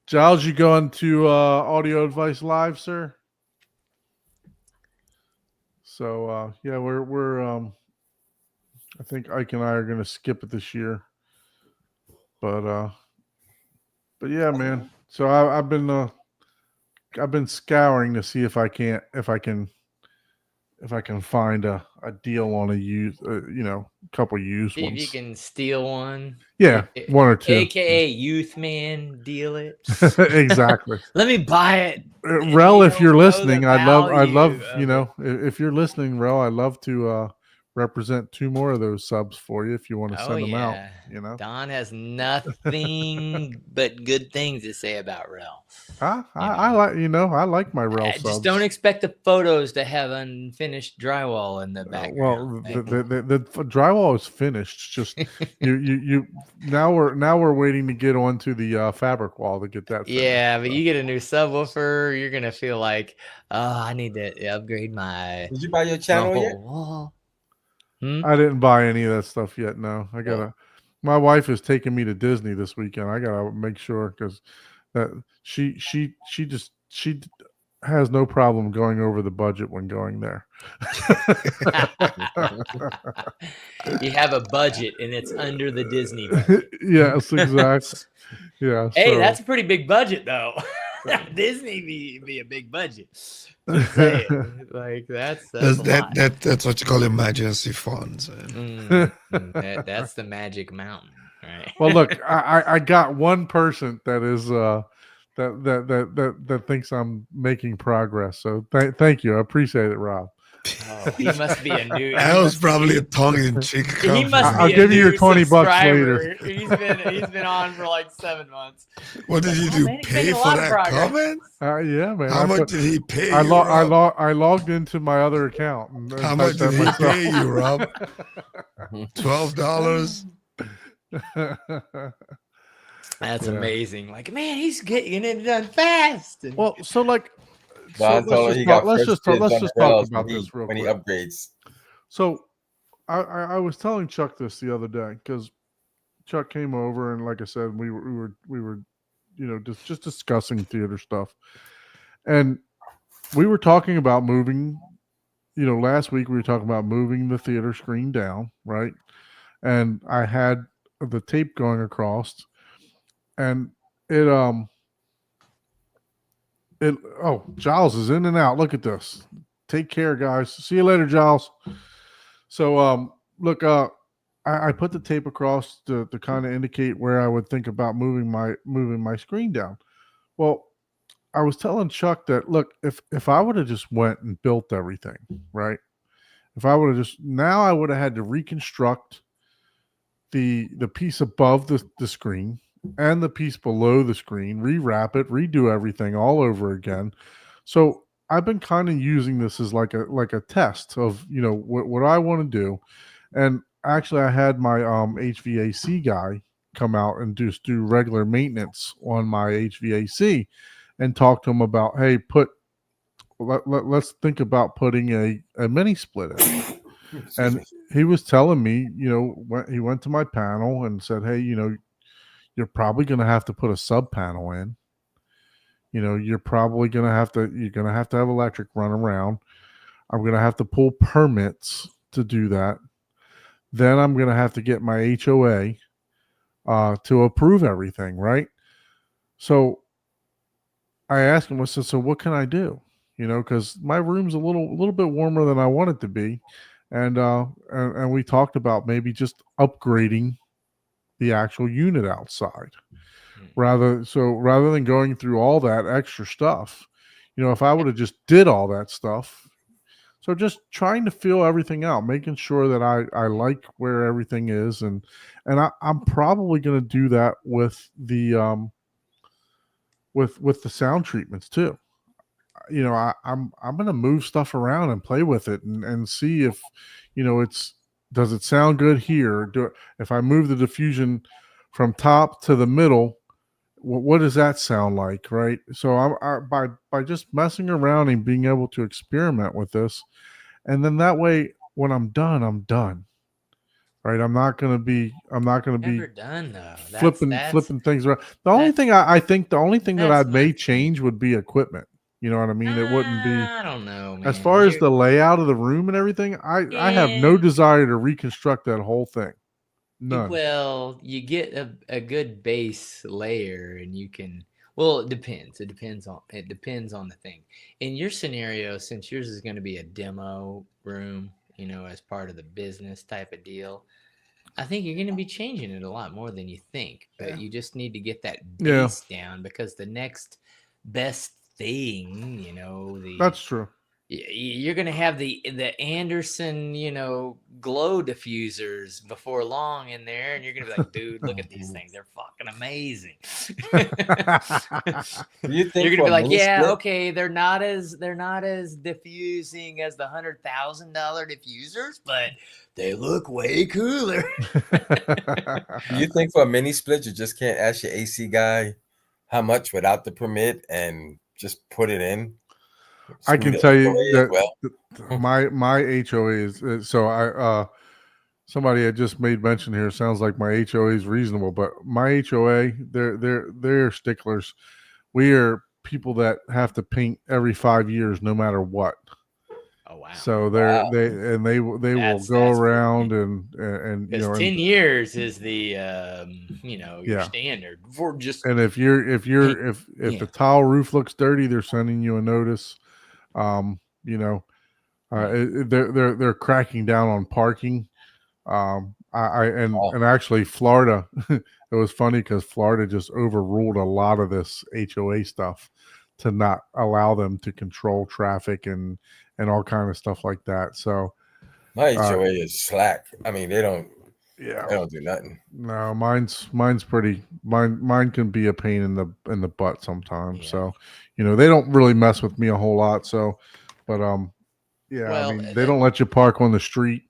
Giles, you going to Audio Advice Live, sir? So yeah, we're I think Ike and I are gonna skip it this year. But yeah, man. So I've been scouring to see if I can find a deal on a used couple used See if you ones. can steal one. Yeah, one or two. AKA youth man, deal it. Exactly. Let me buy it. Rel, if you're don't know the listening, I'd love, value if you're listening, Rel, I'd love to represent 2 more of those subs for you if you want to Oh send them out. yeah. You know, Don has nothing but good things to say about Rel. I like my Rel subs. Just don't expect the photos to have unfinished drywall in the Well, background. the drywall is finished. Just you now we're waiting to get onto the fabric wall to get that finished. Yeah, but you get a new subwoofer, you're gonna feel like, oh, I need to upgrade my Did you buy your channel whole yet? wall. I didn't buy any of that stuff yet. No, I gotta. My wife is taking me to Disney this weekend. I gotta make sure because that she has no problem going over the budget when going there. You have a budget and it's under the Disney budget. Yes, exactly. Yeah. Hey, so- that's a pretty big budget though. Disney be a big budget. Just saying. Like that's a lot. That's what you call emergency funds. That's the magic mountain, right? Well, look, I got one person that is that thinks I'm making progress. So thank you. I appreciate it, Rob. Oh, he must be a new. That was probably a tongue-in-cheek He comment. must be I'll a give you your new $20 subscriber. later. He's been on for like 7 months. What did you Oh, do? man, he's Pay making a for lot of that progress. comment? Yeah, man. How much did he pay I you, Rob? I logged into my other account. And How much typed did that he pay you, Rob? $12? That's Yeah. amazing. Like, man, he's getting it done fast. And- Well, so like, Don told him he got let's just talk rails about when this real when he quick. upgrades. So I was telling Chuck this the other day because Chuck came over and like I said, we were just discussing theater stuff. And we were talking about moving, last week we were talking about moving the theater screen down, right? And I had the tape going across and Giles is in and out. Look at this. Take care, guys. See you later, Giles. So look, I put the tape across to kind of indicate where I would think about moving my screen down. Well, I was telling Chuck that look, if I would have just went and built everything, right? If I would have I would have had to reconstruct the piece above the screen and the piece below the screen, rewrap it, redo everything all over again. So I've been kind of using this as like a test of what I want to do. And actually I had my HVAC guy come out and just do regular maintenance on my HVAC and talk to him about, hey, let's think about putting a mini split in. And he was telling me, he went to my panel and said, hey, you're probably going to have to put a sub panel in. You're probably going to have to have electric run around. I'm going to have to pull permits to do that. Then I'm going to have to get my HOA to approve everything, right? So I asked him, I said, so what can I do? Because my room's a little bit warmer than I want it to be. And we talked about maybe just upgrading the actual unit outside. Rather than going through all that extra stuff, if I would have just did all that stuff. So just trying to feel everything out, making sure that I like where everything is. And I'm probably going to do that with the, with the sound treatments too. I'm going to move stuff around and play with it and see if, does it sound good here? If I move the diffusion from top to the middle, what does that sound like? Right. So by just messing around and being able to experiment with this. And then that way, when I'm done. Right. I'm not going to be Never done though. flipping things around. The only thing I think that I may change would be equipment. You know what I mean? It wouldn't be I don't know, man. as far as the layout of the room and everything. I have no Yeah. desire to reconstruct that whole thing. None. Well, you get a good base layer, and you can. Well, it depends. It depends on the thing. In your scenario, since yours is going to be a demo room, as part of the business type of deal, I think you're going to be changing it a lot more than you think. But you just need to get that Yeah. base down, because the next best thing, That's true. you're gonna have the Anderson, glow diffusers before long in there, and you're gonna be like, dude, look at these things, they're fucking amazing. Do you think You're gonna for be a like, mini yeah, split- okay, they're not as diffusing as the $100,000 diffusers, but they look way cooler. Do you think for a mini split you just can't ask your AC guy how much without the permit and just put it in? I can tell you that well. my HOA is so I somebody had just made mention here. Sounds like my HOA is reasonable, but my HOA they're sticklers. We are people that have to paint every 5 years, no matter what. Oh wow! So Wow. they will That's go pretty around neat. and Because 10 years is the your Yeah. standard for just. and if Yeah. the tile roof looks dirty, they're sending you a notice. They're cracking down on parking. And actually Florida, it was funny because Florida just overruled a lot of this HOA stuff to not allow them to control traffic and all kind of stuff like that. So My HOA is slack. I mean, they don't yeah, do nothing. no, mine's pretty. Mine can be a pain in the butt sometimes. Yeah. So, they don't really mess with me a whole lot. So, but yeah, Well, I mean, they don't let you park on the street.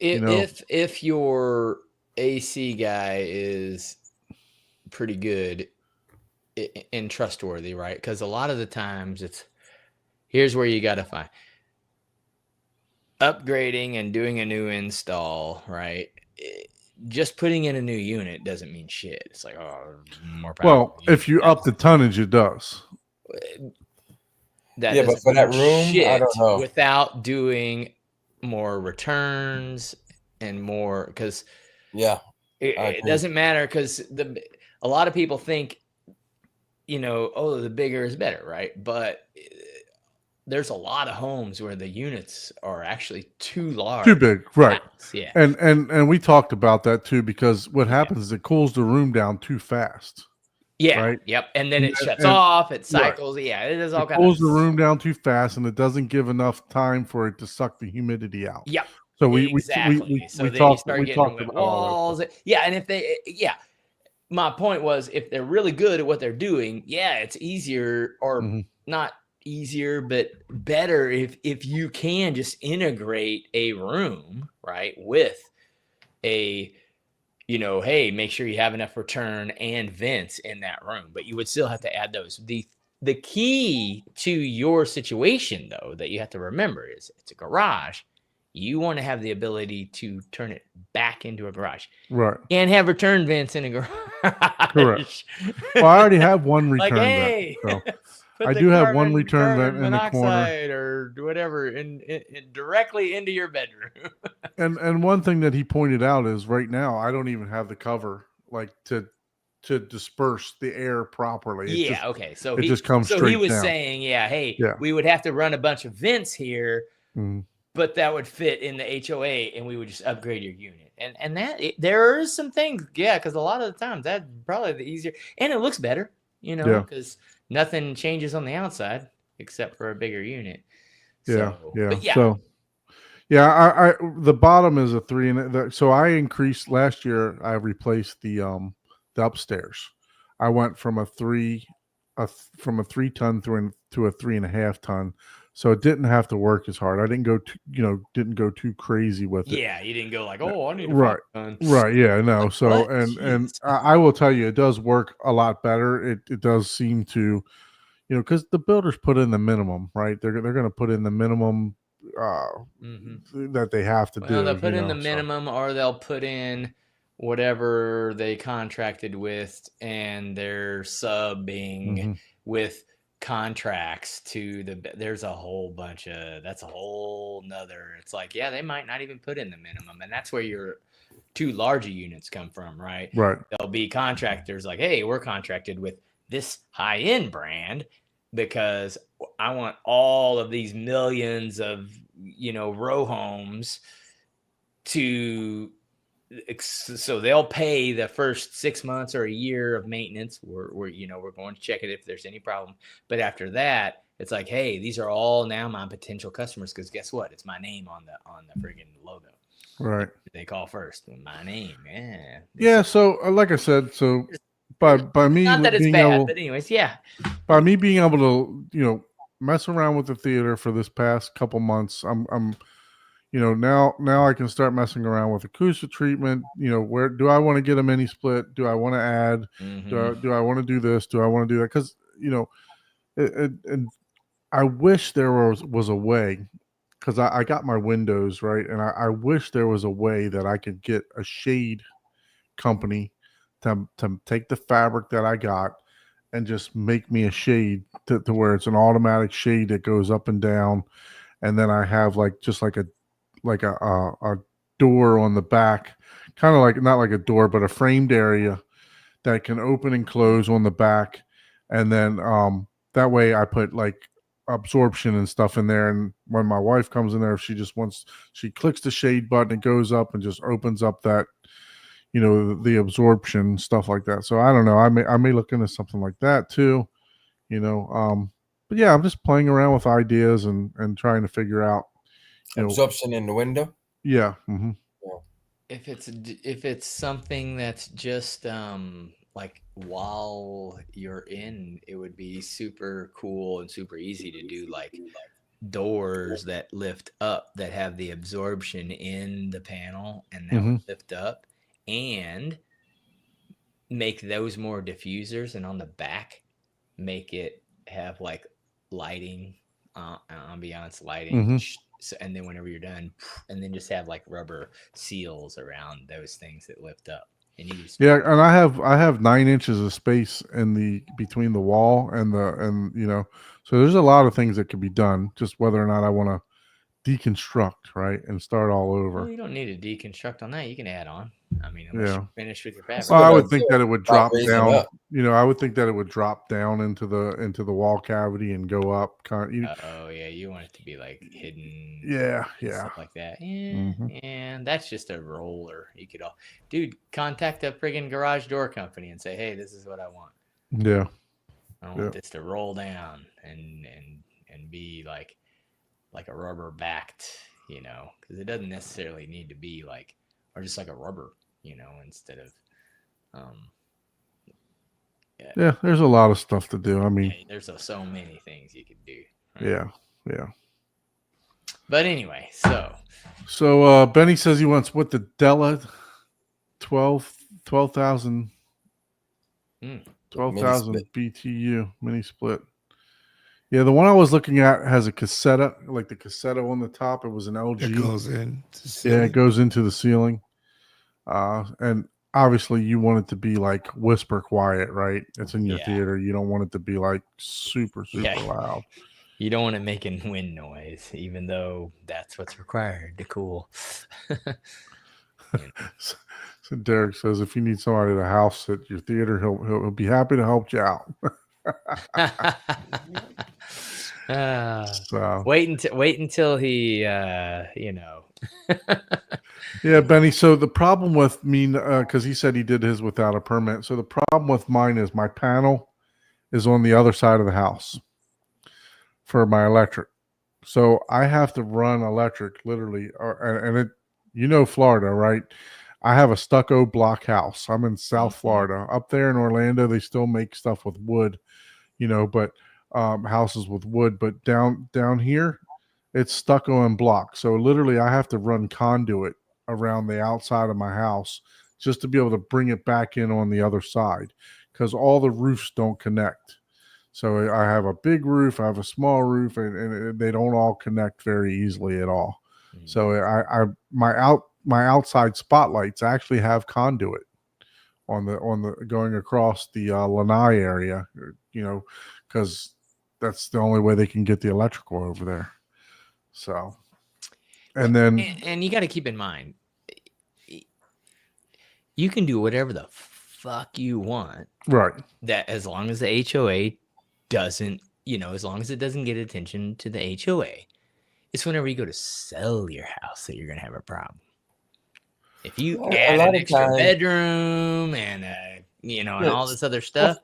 If your AC guy is pretty good and trustworthy, right? Because a lot of the times here's where you got to find upgrading and doing a new install, right? Just putting in a new unit doesn't mean shit. It's like, oh, more power. Well, if you up the tonnage, it does. That Yeah, but for that mean room, I shit don't know. without doing more returns and more, because Yeah, it doesn't matter, because a lot of people think, the bigger is better, right? But there's a lot of homes where the units are actually too large, Too big, right? Yeah, and we talked about that too, because what happens is it cools the room down too fast. yeah, right? Yep, and then it shuts and- off. It cycles. Right. Yeah, it does all It kinds. cools the room down too fast, and it doesn't give enough time for it to suck the humidity out. Yep. So we So then talked, you start we getting talked with about all walls. Yeah, and my point was, if they're really good at what they're doing, it's easier, or Mhm. not easier, but better if you can just integrate a room, right, with a, hey, make sure you have enough return and vents in that room, but you would still have to add those. The key to your situation, though, that you have to remember is it's a garage. You want to have the ability to turn it back into a garage. Right. Can't have return vents in a garage. Correct. Well, I already have one return Like, hey, vent. So. put I the do have one return vent carbon in the corner, monoxide or whatever in directly into your bedroom. and one thing that he pointed out is right now I don't even have the cover like to disperse the air properly. Okay. So it just comes straight he was down. saying, Yeah. we would have to run a bunch of vents here, Mhm. but that would fit in the HOA, and we would just upgrade your unit. And that there is some things, because a lot of the times that's probably the easier, and it looks better, because nothing changes on the outside except for a bigger unit. Yeah. But So I the bottom is a 3, and so I increased last year. I replaced the upstairs. I went from a 3 ton to a 3.5 ton. So it didn't have to work as hard. I didn't go too crazy with it. Yeah, you didn't go like, oh, I need a right, 5 ton. right, yeah, no. Like, so what? and I will tell you, it does work a lot better. It does seem to, because the builders put in the minimum, right? They're going to put in the minimum that they have to do. Well, they'll put in the minimum, or they'll put in whatever they contracted with, and they're subbing with contracts to there's a whole bunch of that's a whole nother. It's like, yeah, they might not even put in the minimum, and that's where your two larger units come from, right? Right. There'll be contractors like, hey, we're contracted with this high-end brand because I want all of these millions of row homes to, so they'll pay the first 6 months or a year of maintenance. We're going to check it if there's any problem. But after that, it's like, hey, these are all now my potential customers because guess what? It's my name on the friggin' logo. Right. They call first. My name. Yeah. Yeah. So, like I said, so by me Not that it's being bad, able, but anyways, yeah. by me being able to, mess around with the theater for this past couple months, I'm now I can start messing around with acoustic treatment. Where do I want to get a mini split? Do I want to add? Mhm. Do I want to do this? Do I want to do that? Because and I wish there was a way, because I got my windows right, and I wish there was a way that I could get a shade company to take the fabric that I got and just make me a shade to where it's an automatic shade that goes up and down, and then I have just like a door on the back, kind of like, not like a door, but a framed area that can open and close on the back, and then that way I put like absorption and stuff in there, and when my wife comes in there, if she clicks the shade button, it goes up and just opens up that the absorption, stuff like that. So I don't know, I may look into something like that too, but yeah, I'm just playing around with ideas and trying to figure out absorption in the window. Yeah. Mm-hmm. If it's something that's just like while you're in, it would be super cool and super easy to do, like doors that lift up that have the absorption in the panel and that would lift up, and make those more diffusers, and on the back make it have like lighting, ambiance lighting. So, and then whenever you're done, and then just have like rubber seals around those things that lift up. And you just, yeah, and I have 9 inches of space between the wall and so there's a lot of things that could be done, just whether or not I want to deconstruct, right, and start all over. well, you don't need to deconstruct on that. You can add on. I mean, unless Yeah. you're finished with your fabric. Well, I would think that it would drop raising down. up. I would think that it would drop down into the wall cavity and go up. Oh yeah, you want it to be like hidden. Yeah, and yeah. stuff like that. Yeah, and that's just a roller. You could dude, contact a friggin' garage door company and say, hey, this is what I want. Yeah. I want this to roll down and be like a rubber backed, because it doesn't necessarily need to be like, or just like a rubber, instead of yeah, there's a lot of stuff to do. I mean, there's so many things you could do. Right? Yeah. But anyway, so Benny says he wants what, the Della 12,000 BTU mini split. Yeah, the one I was looking at has a cassetta, like the cassetta on the top. It was an LG. It goes in. Yeah, it goes into the ceiling. And obviously you want it to be like whisper quiet, right? It's in your theater. You don't want it to be like super loud. You don't want it making wind noise, even though that's what's required to cool. So Derek says, if you need somebody to house at your theater, he'll be happy to help you out. So wait until he Yeah, Benny, so the problem with me, because he said he did his without a permit, so the problem with mine is my panel is on the other side of the house for my electric, so I have to run electric literally, and Florida, right? I have a stucco block house. I'm in South Florida. Up there in Orlando, they still make stuff with wood, but houses with wood. But down here, it's stucco and block. So literally, I have to run conduit around the outside of my house just to be able to bring it back in on the other side, because all the roofs don't connect. So I have a big roof, I have a small roof, and they don't all connect very easily at all. So my outside spotlights actually have conduit on the going across the lanai area, because that's the only way they can get the electrical over there. So, and then And you got to keep in mind, you can do whatever the fuck you want. right, That as long as the HOA doesn't, as long as it doesn't get attention to the HOA, it's whenever you go to sell your house that you're gonna have a problem. If you Well, a add lot an of extra times- bedroom and and all this other stuff,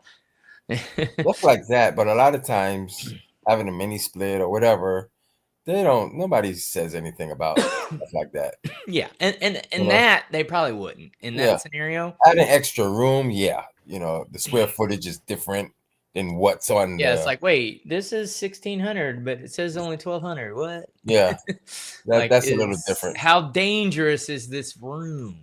Stuff like that. But a lot of times, having a mini split or whatever, nobody says anything about stuff like that. yeah, and know? that they probably wouldn't in that Yeah. scenario. Add an extra room, yeah. The square footage is different than what's on. Yeah, it's like, wait, this is 1,600, but it says only 1,200. What? yeah, that's a little is- different. How dangerous is this room?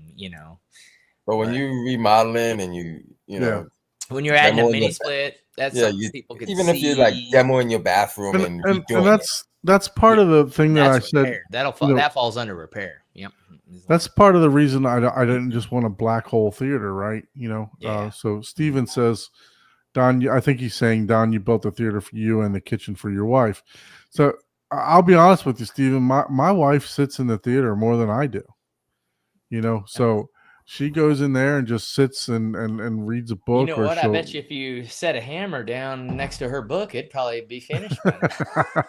But when Right. you remodeling and you know, When you're adding a Demoing mini the- split, that's yeah, something people can even if you're like see. demoing your bathroom and, and redoing it. that's part of the thing that I That's said. repair. know- That falls under repair. Yep. That's part of the reason I didn't just want a black hole theater, right? Yeah. So Steven says, Don, I think he's saying, Don, you built a theater for you and the kitchen for your wife. So I'll be honest with you, Steven, my wife sits in the theater more than I do, so she goes in there and just sits and reads a book. You know what? I bet you if you set a hammer down next to her book, it'd probably be finished.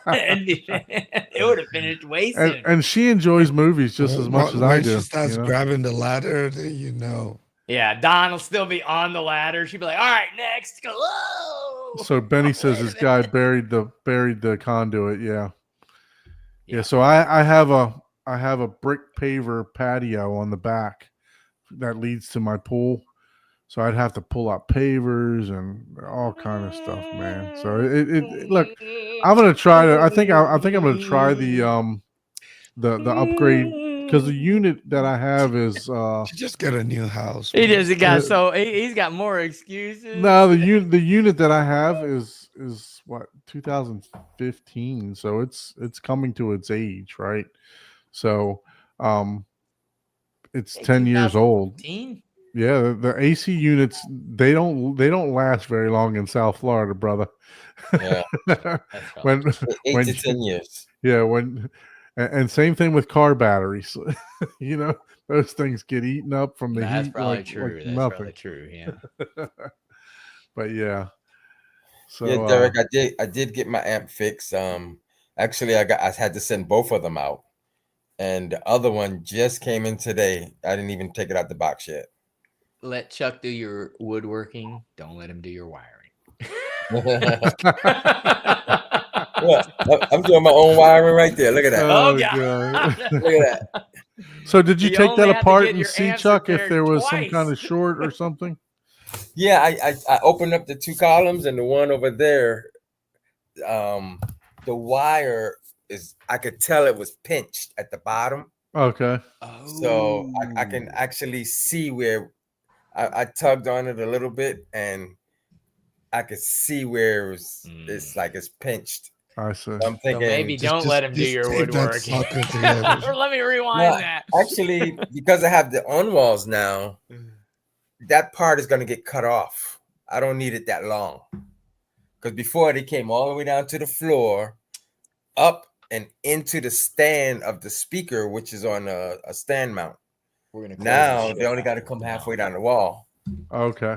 It would have finished way sooner. and she enjoys movies just as much as I When do. she starts grabbing the ladder, then Yeah, Don will still be on the ladder. She'd be like, "All right, next, go." Whoa! So Benny says Wait a this guy minute. buried the conduit. Yeah. So I have a brick paver patio on the back that leads to my pool. So I'd have to pull out pavers and all kind of stuff, man. So it look, I'm gonna try to. I think I'm gonna try the upgrade because the unit that I have is just get a new house. He just got Uh, so he's got more excuses. no the unit that I have is what 2015, so it's coming to its age, right? So it's 10 years old. 2015? Yeah, the AC units they don't last very long in South Florida, brother. Yeah. That's when 8 when to 10 years. yeah, and same thing with car batteries. Those things get eaten up from the That's heat probably like true. That's nothing. probably true. Yeah. But yeah. So Yeah, Derek, I did get my amp fixed. Actually, I had to send both of them out, and the other one just came in today. I didn't even take it out the box yet. Let Chuck do your woodworking. Don't let him do your wiring. Look, I'm doing my own wiring right there. Look at that. Oh, Oh, God. God. Look at that. So did you You take only that have to apart get and your see, amps Chuck, if repaired there was some twice. kind of short or something? Yeah, I opened up the two columns, and the one over there, the wire I could tell it was pinched at the bottom. Okay. So I can actually see where I tugged on it a little bit, and I could see where it's like it's pinched. I see. I'm So thinking maybe don't let him do your tape that woodworking. sucker together. Or let me rewind No, that. actually, because I have the on walls now, that part is going to get cut off. I don't need it that long. Because before they came all the way down to the floor, up and into the stand of the speaker, which is on a stand mount. We're gonna close Now this they only shit got to out. come halfway down the wall. Okay.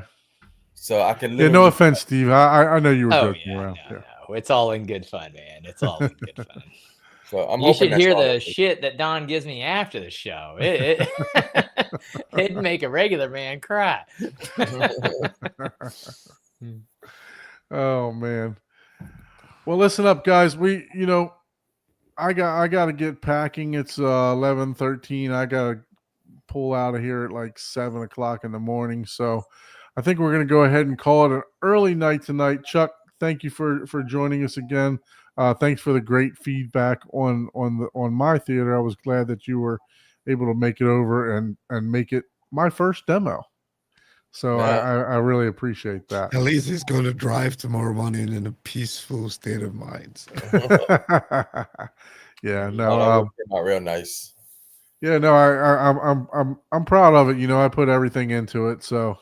So I can Yeah, no offense, Steve. I know you were Oh joking yeah, around. no. It's all in good fun, man. It's all in good fun. So I'm You hoping should that's hear all the it is. shit that Don gives me after the show. It'd make a regular man cry. Oh man. Well, listen up, guys. I got to get packing. It's 11:13. I got to pull out of here at like 7:00 in the morning. So I think we're going to go ahead and call it an early night tonight. Chuck, thank you for joining us again. Thanks for the great feedback on my theater. I was glad that you were able to make it over and make it my first demo. So Yeah. I really appreciate that. At least he's going to drive tomorrow morning in a peaceful state of mind. So. Yeah, Oh, no, that came out real nice. yeah, no, I'm proud of it. I put everything into it, so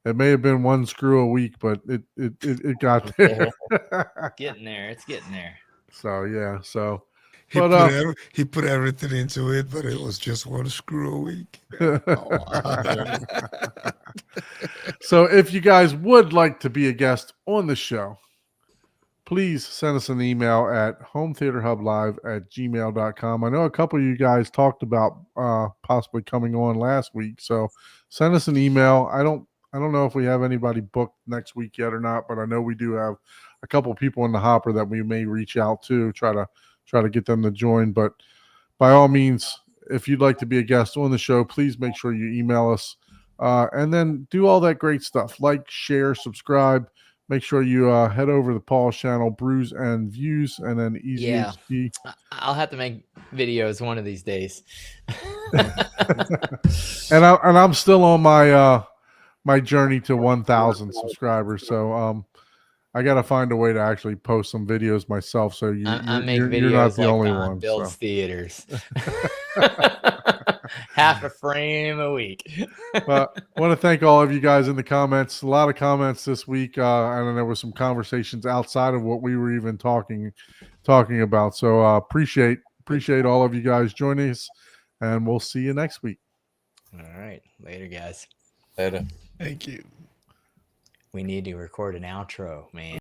It may have been one screw a week, but it got there. Getting there. It's getting there. So yeah. So He But, he put everything into it, but it was just one screw a week. so if you guys would like to be a guest on the show, please send us an email at hometheaterhublive@gmail.com. I know a couple of you guys talked about possibly coming on last week, so send us an email. I don't know if we have anybody booked next week yet or not, but I know we do have a couple of people in the hopper that we may reach out to try to get them to join. But by all means, if you'd like to be a guest on the show, please make sure you email us and then do all that great stuff. Like, share, subscribe. Make sure you head over to Paul's channel, Brews and Views, and then Easy Yeah. HD. I'll have to make videos one of these days. And I'm still on my my journey to 1,000 subscribers. So I got to find a way to actually post some videos myself. So I make videos you're not the like only on one. Bill's So. Theaters. Half a frame a week. But I want to thank all of you guys in the comments. A lot of comments this week, and then there was some conversations outside of what we were even talking about. So appreciate all of you guys joining us, and we'll see you next week. All right. Later, guys. Later. Thank you. We need to record an outro, man.